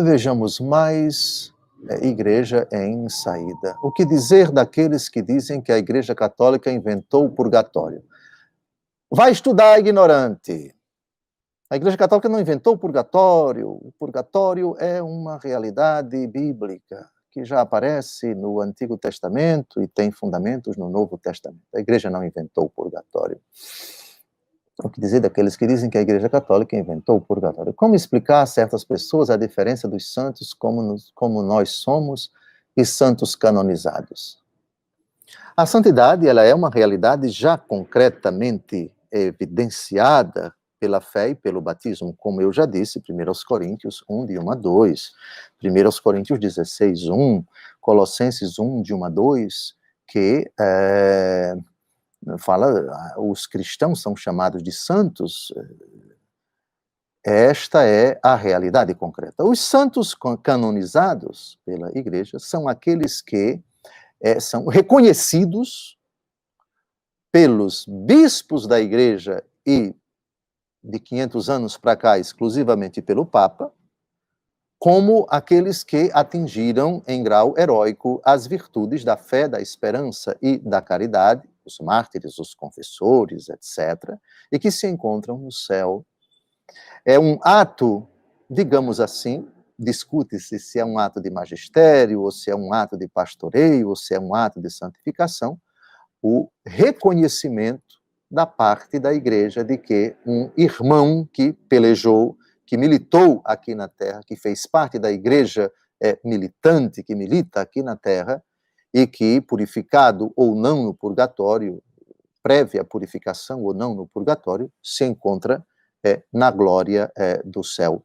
Vejamos mais. Igreja em saída. O que dizer daqueles que dizem que a Igreja Católica inventou o purgatório? Vai estudar, ignorante. A Igreja Católica não inventou o purgatório. O purgatório é uma realidade bíblica que já aparece no Antigo Testamento e tem fundamentos no Novo Testamento. A Igreja não inventou o purgatório. O que dizer daqueles que dizem que a Igreja Católica inventou o purgatório? Como explicar a certas pessoas a diferença dos santos como nós somos e santos canonizados? A santidade, ela é uma realidade já concretamente evidenciada pela fé e pelo batismo, como eu já disse, 1 Coríntios 1, de 1 a 2, 1 Coríntios 16, 1, Colossenses 1, de 1 a 2, que fala, os cristãos são chamados de santos. Esta é a realidade concreta. Os santos canonizados pela igreja são aqueles que são reconhecidos pelos bispos da igreja e de 500 anos para cá, exclusivamente pelo Papa, como aqueles que atingiram em grau heróico as virtudes da fé, da esperança e da caridade, os mártires, os confessores, etc., e que se encontram no céu. É um ato, digamos assim, discute-se se é um ato de magistério, ou se é um ato de pastoreio, ou se é um ato de santificação, o reconhecimento da parte da igreja de que um irmão que pelejou, que militou aqui na terra, que fez parte da igreja militante, que milita aqui na terra, e que, purificado ou não no purgatório, prévia purificação ou não no purgatório, se encontra na glória do céu.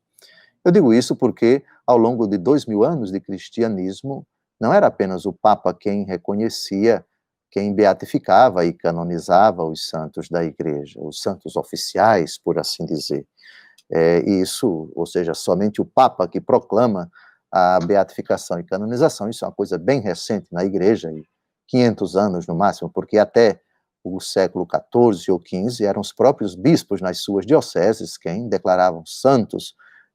Eu digo isso porque, ao longo de 2000 anos de cristianismo, não era apenas o Papa quem reconhecia, quem beatificava e canonizava os santos da igreja, os santos oficiais, por assim dizer. Isso, ou seja, somente o Papa que proclama a beatificação e canonização, isso é uma coisa bem recente na igreja, 500 anos no máximo, porque até o século XIV ou XV eram os próprios bispos nas suas dioceses quem declaravam santos,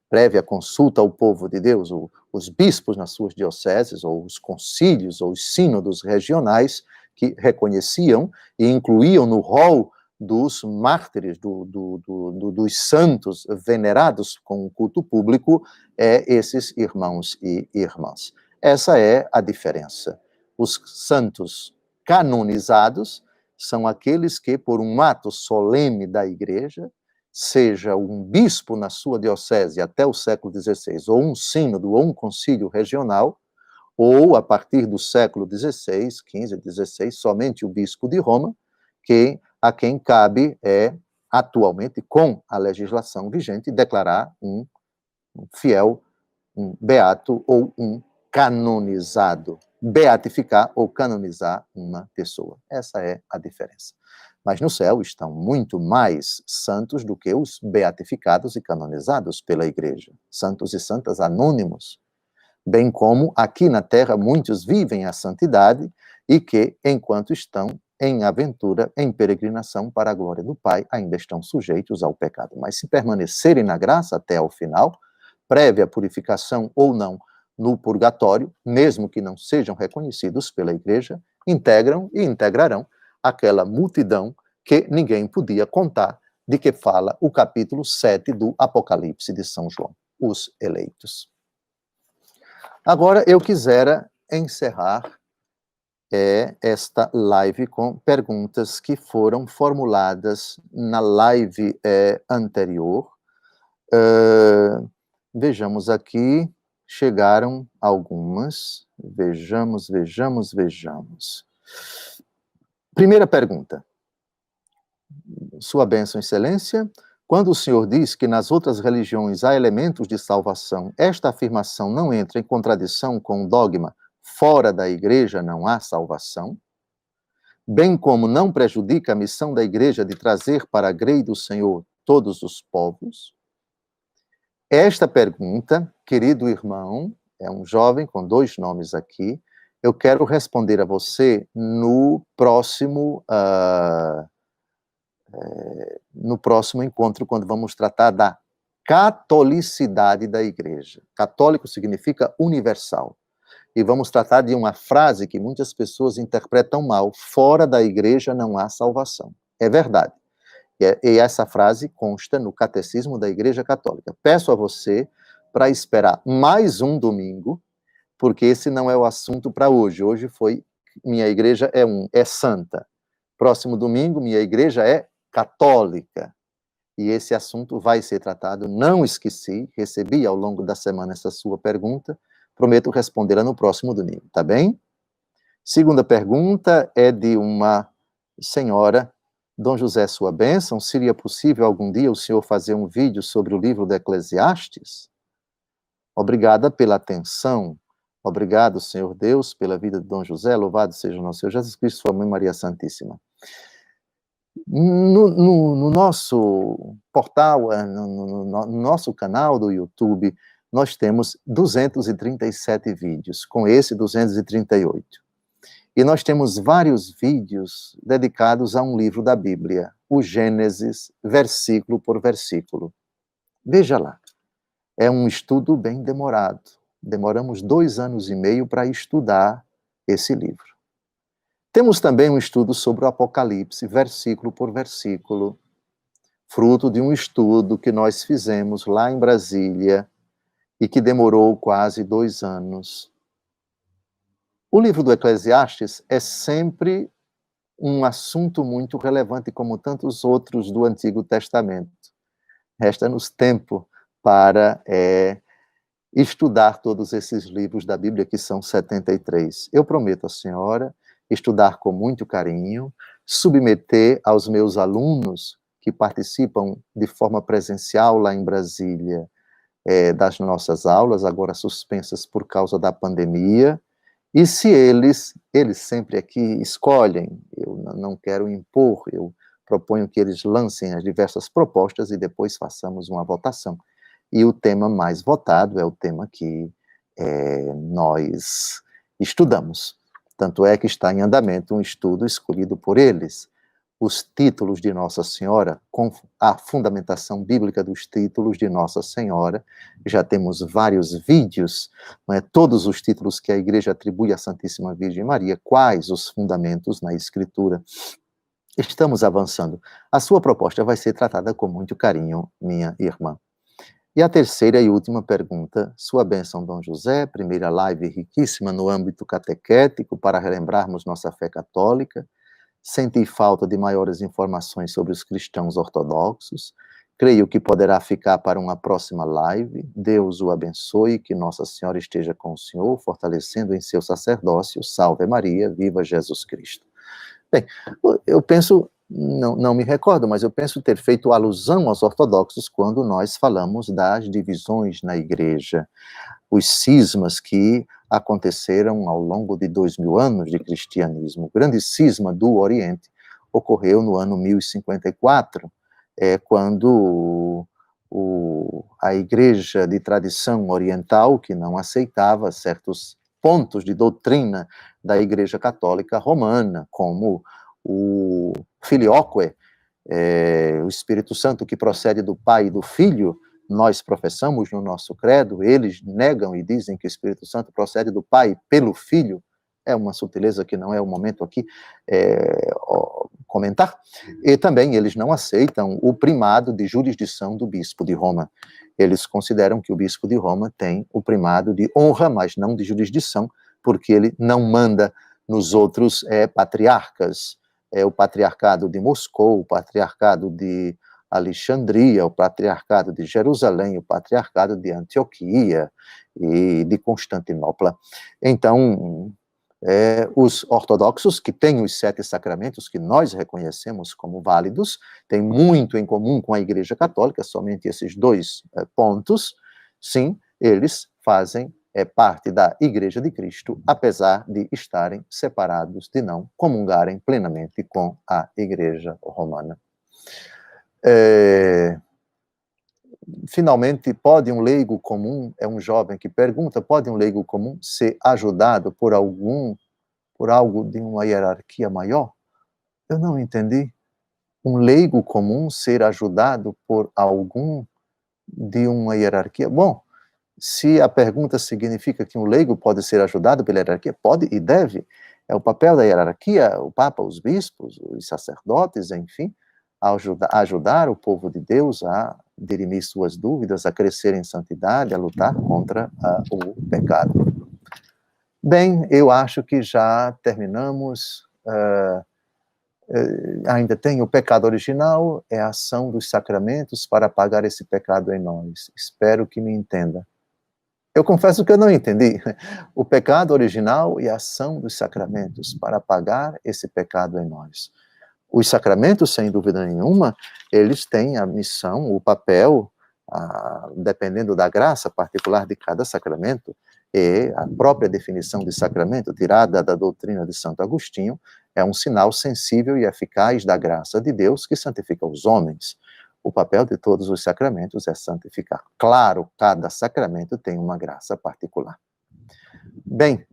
prévia consulta ao povo de Deus, os bispos nas suas dioceses, ou os concílios, ou os sínodos regionais, que reconheciam e incluíam no rol dos mártires, dos santos venerados com o culto público, esses irmãos e irmãs. Essa é a diferença. Os santos canonizados são aqueles que, por um ato solene da igreja, seja um bispo na sua diocese até o século XVI, ou um sínodo, ou um concílio regional, ou a partir do século XVI, XV, XVI, somente o bispo de Roma, a quem cabe, atualmente, com a legislação vigente, declarar um fiel, um beato ou um canonizado. Beatificar ou canonizar uma pessoa. Essa é a diferença. Mas no céu estão muito mais santos do que os beatificados e canonizados pela igreja. Santos e santas anônimos. Bem como aqui na terra muitos vivem a santidade e que, enquanto estão em aventura, em peregrinação para a glória do Pai, ainda estão sujeitos ao pecado. Mas se permanecerem na graça até ao final, prévia purificação ou não no purgatório, mesmo que não sejam reconhecidos pela igreja, integram e integrarão aquela multidão que ninguém podia contar, de que fala o capítulo 7 do Apocalipse de São João, os eleitos. Agora, eu quisera encerrar esta live com perguntas que foram formuladas na live anterior. Vejamos aqui, chegaram algumas. Vejamos. Primeira pergunta. Sua bênção, excelência. Quando o senhor diz que nas outras religiões há elementos de salvação, esta afirmação não entra em contradição com o dogma fora da igreja não há salvação? Bem como não prejudica a missão da igreja de trazer para a grei do Senhor todos os povos? Esta pergunta, querido irmão, é um jovem com 2 nomes aqui, eu quero responder a você no próximo encontro, quando vamos tratar da catolicidade da igreja. Católico significa universal. E vamos tratar de uma frase que muitas pessoas interpretam mal: fora da igreja não há salvação. É verdade. E essa frase consta no Catecismo da Igreja Católica. Peço a você para esperar mais um domingo, porque esse não é o assunto para hoje. Hoje foi, minha igreja é santa. Próximo domingo, minha igreja é católica. e esse assunto vai ser tratado. Não esqueci, recebi ao longo da semana essa sua pergunta, prometo respondê-la no próximo domingo, tá bem? Segunda pergunta é de uma senhora: Dom José, sua bênção, seria possível algum dia o senhor fazer um vídeo sobre o livro do Eclesiastes? Obrigada pela atenção. Obrigado, Senhor Deus, pela vida de Dom José. Louvado seja o nosso Senhor Jesus Cristo, sua mãe Maria Santíssima. No nosso portal, no nosso canal do YouTube, nós temos 237 vídeos, com esse 238. E nós temos vários vídeos dedicados a um livro da Bíblia, o Gênesis, versículo por versículo. Veja lá, é um estudo bem demorado. Demoramos 2 anos e meio para estudar esse livro. Temos também um estudo sobre o Apocalipse, versículo por versículo, fruto de um estudo que nós fizemos lá em Brasília e que demorou quase 2 anos. O livro do Eclesiastes é sempre um assunto muito relevante, como tantos outros do Antigo Testamento. Resta-nos tempo para estudar todos esses livros da Bíblia, que são 73. Eu prometo à senhora estudar com muito carinho, submeter aos meus alunos que participam de forma presencial lá em Brasília das nossas aulas, agora suspensas por causa da pandemia, e se eles sempre aqui escolhem, eu não quero impor, eu proponho que eles lancem as diversas propostas e depois façamos uma votação. E o tema mais votado é o tema que nós estudamos. Tanto é que está em andamento um estudo escolhido por eles. Os títulos de Nossa Senhora, com a fundamentação bíblica dos títulos de Nossa Senhora. Já temos vários vídeos, não é? Todos os títulos que a Igreja atribui à Santíssima Virgem Maria, quais os fundamentos na Escritura. Estamos avançando. A sua proposta vai ser tratada com muito carinho, minha irmã. E a terceira e última pergunta: sua bênção, Dom José, primeira live riquíssima no âmbito catequético para relembrarmos nossa fé católica. Senti falta de maiores informações sobre os cristãos ortodoxos. Creio que poderá ficar para uma próxima live. Deus o abençoe, que Nossa Senhora esteja com o senhor, fortalecendo em seu sacerdócio. Salve Maria, viva Jesus Cristo. Bem, eu penso, não me recordo, mas eu penso ter feito alusão aos ortodoxos quando nós falamos das divisões na igreja, os cismas que aconteceram ao longo de 2000 anos de cristianismo. O grande cisma do Oriente ocorreu no ano 1054, quando a igreja de tradição oriental, que não aceitava certos pontos de doutrina da Igreja Católica Romana, como o filioque, o Espírito Santo que procede do Pai e do Filho, nós professamos no nosso credo, eles negam e dizem que o Espírito Santo procede do Pai pelo Filho. É uma sutileza que não é o momento aqui comentar. E também eles não aceitam o primado de jurisdição do bispo de Roma. Eles consideram que o bispo de Roma tem o primado de honra, mas não de jurisdição, porque ele não manda nos outros patriarcas. O patriarcado de Moscou, o patriarcado de Alexandria, o patriarcado de Jerusalém, o patriarcado de Antioquia e de Constantinopla. Então, os ortodoxos, que têm os 7 sacramentos que nós reconhecemos como válidos, têm muito em comum com a Igreja Católica, somente esses 2 pontos. Sim, eles fazem parte da Igreja de Cristo, apesar de estarem separados, de não comungarem plenamente com a Igreja Romana. Finalmente, pode um leigo comum, é um jovem que pergunta, pode um leigo comum ser ajudado por algo de uma hierarquia maior? Eu não entendi. Um leigo comum ser ajudado por algum de uma hierarquia? Bom, se a pergunta significa que um leigo pode ser ajudado pela hierarquia, pode e deve. É o papel da hierarquia, o Papa, os bispos, os sacerdotes, enfim, ajudar o povo de Deus a dirimir suas dúvidas, a crescer em santidade, a lutar contra o pecado. Bem, eu acho que já terminamos ainda tem o pecado original, é a ação dos sacramentos para apagar esse pecado em nós. Espero que me entenda. Eu confesso que eu não entendi. O pecado original e a ação dos sacramentos para apagar esse pecado em nós. Os sacramentos, sem dúvida nenhuma, eles têm a missão, o papel, dependendo da graça particular de cada sacramento, e a própria definição de sacramento, tirada da doutrina de Santo Agostinho, é um sinal sensível e eficaz da graça de Deus que santifica os homens. O papel de todos os sacramentos é santificar. Claro, cada sacramento tem uma graça particular. Bem,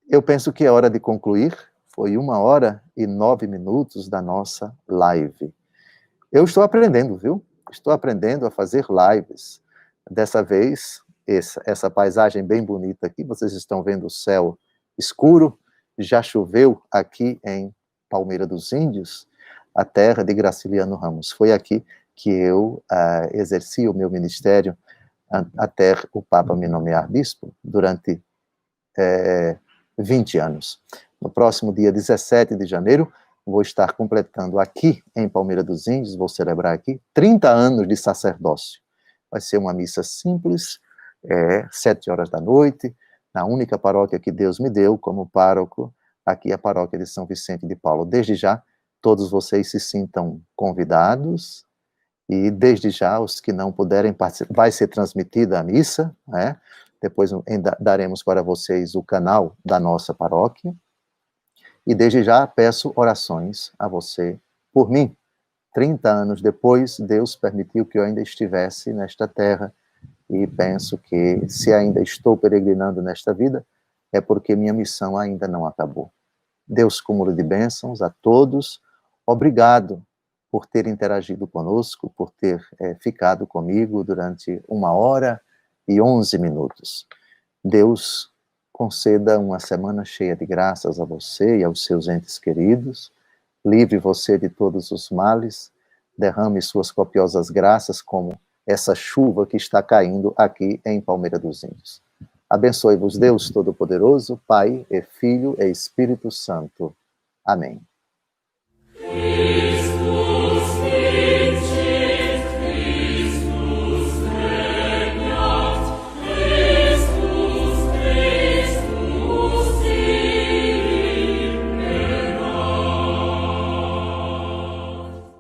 eu penso que é hora de concluir. Foi 1h09 da nossa live. Eu estou aprendendo, viu? Estou aprendendo a fazer lives. Dessa vez, essa paisagem bem bonita aqui, vocês estão vendo o céu escuro, já choveu aqui em Palmeira dos Índios, a terra de Graciliano Ramos. Foi aqui que eu exerci o meu ministério até o Papa me nomear bispo, durante 20 anos. No próximo dia 17 de janeiro, vou estar completando aqui em Palmeira dos Índios, vou celebrar aqui 30 anos de sacerdócio. Vai ser uma missa simples, 7h, na única paróquia que Deus me deu como pároco, aqui a paróquia de São Vicente de Paulo. Desde já, todos vocês se sintam convidados, e desde já, os que não puderem participar, vai ser transmitida a missa, né? Depois daremos para vocês o canal da nossa paróquia, e desde já peço orações a você por mim. 30 anos depois, Deus permitiu que eu ainda estivesse nesta terra, e penso que se ainda estou peregrinando nesta vida, é porque minha missão ainda não acabou. Deus cúmulo de bênçãos a todos, obrigado por ter interagido conosco, por ter ficado comigo durante 1h11. Deus conceda uma semana cheia de graças a você e aos seus entes queridos, livre você de todos os males, derrame suas copiosas graças como essa chuva que está caindo aqui em Palmeira dos Índios. Abençoe-vos Deus Todo-Poderoso, Pai e Filho e Espírito Santo. Amém.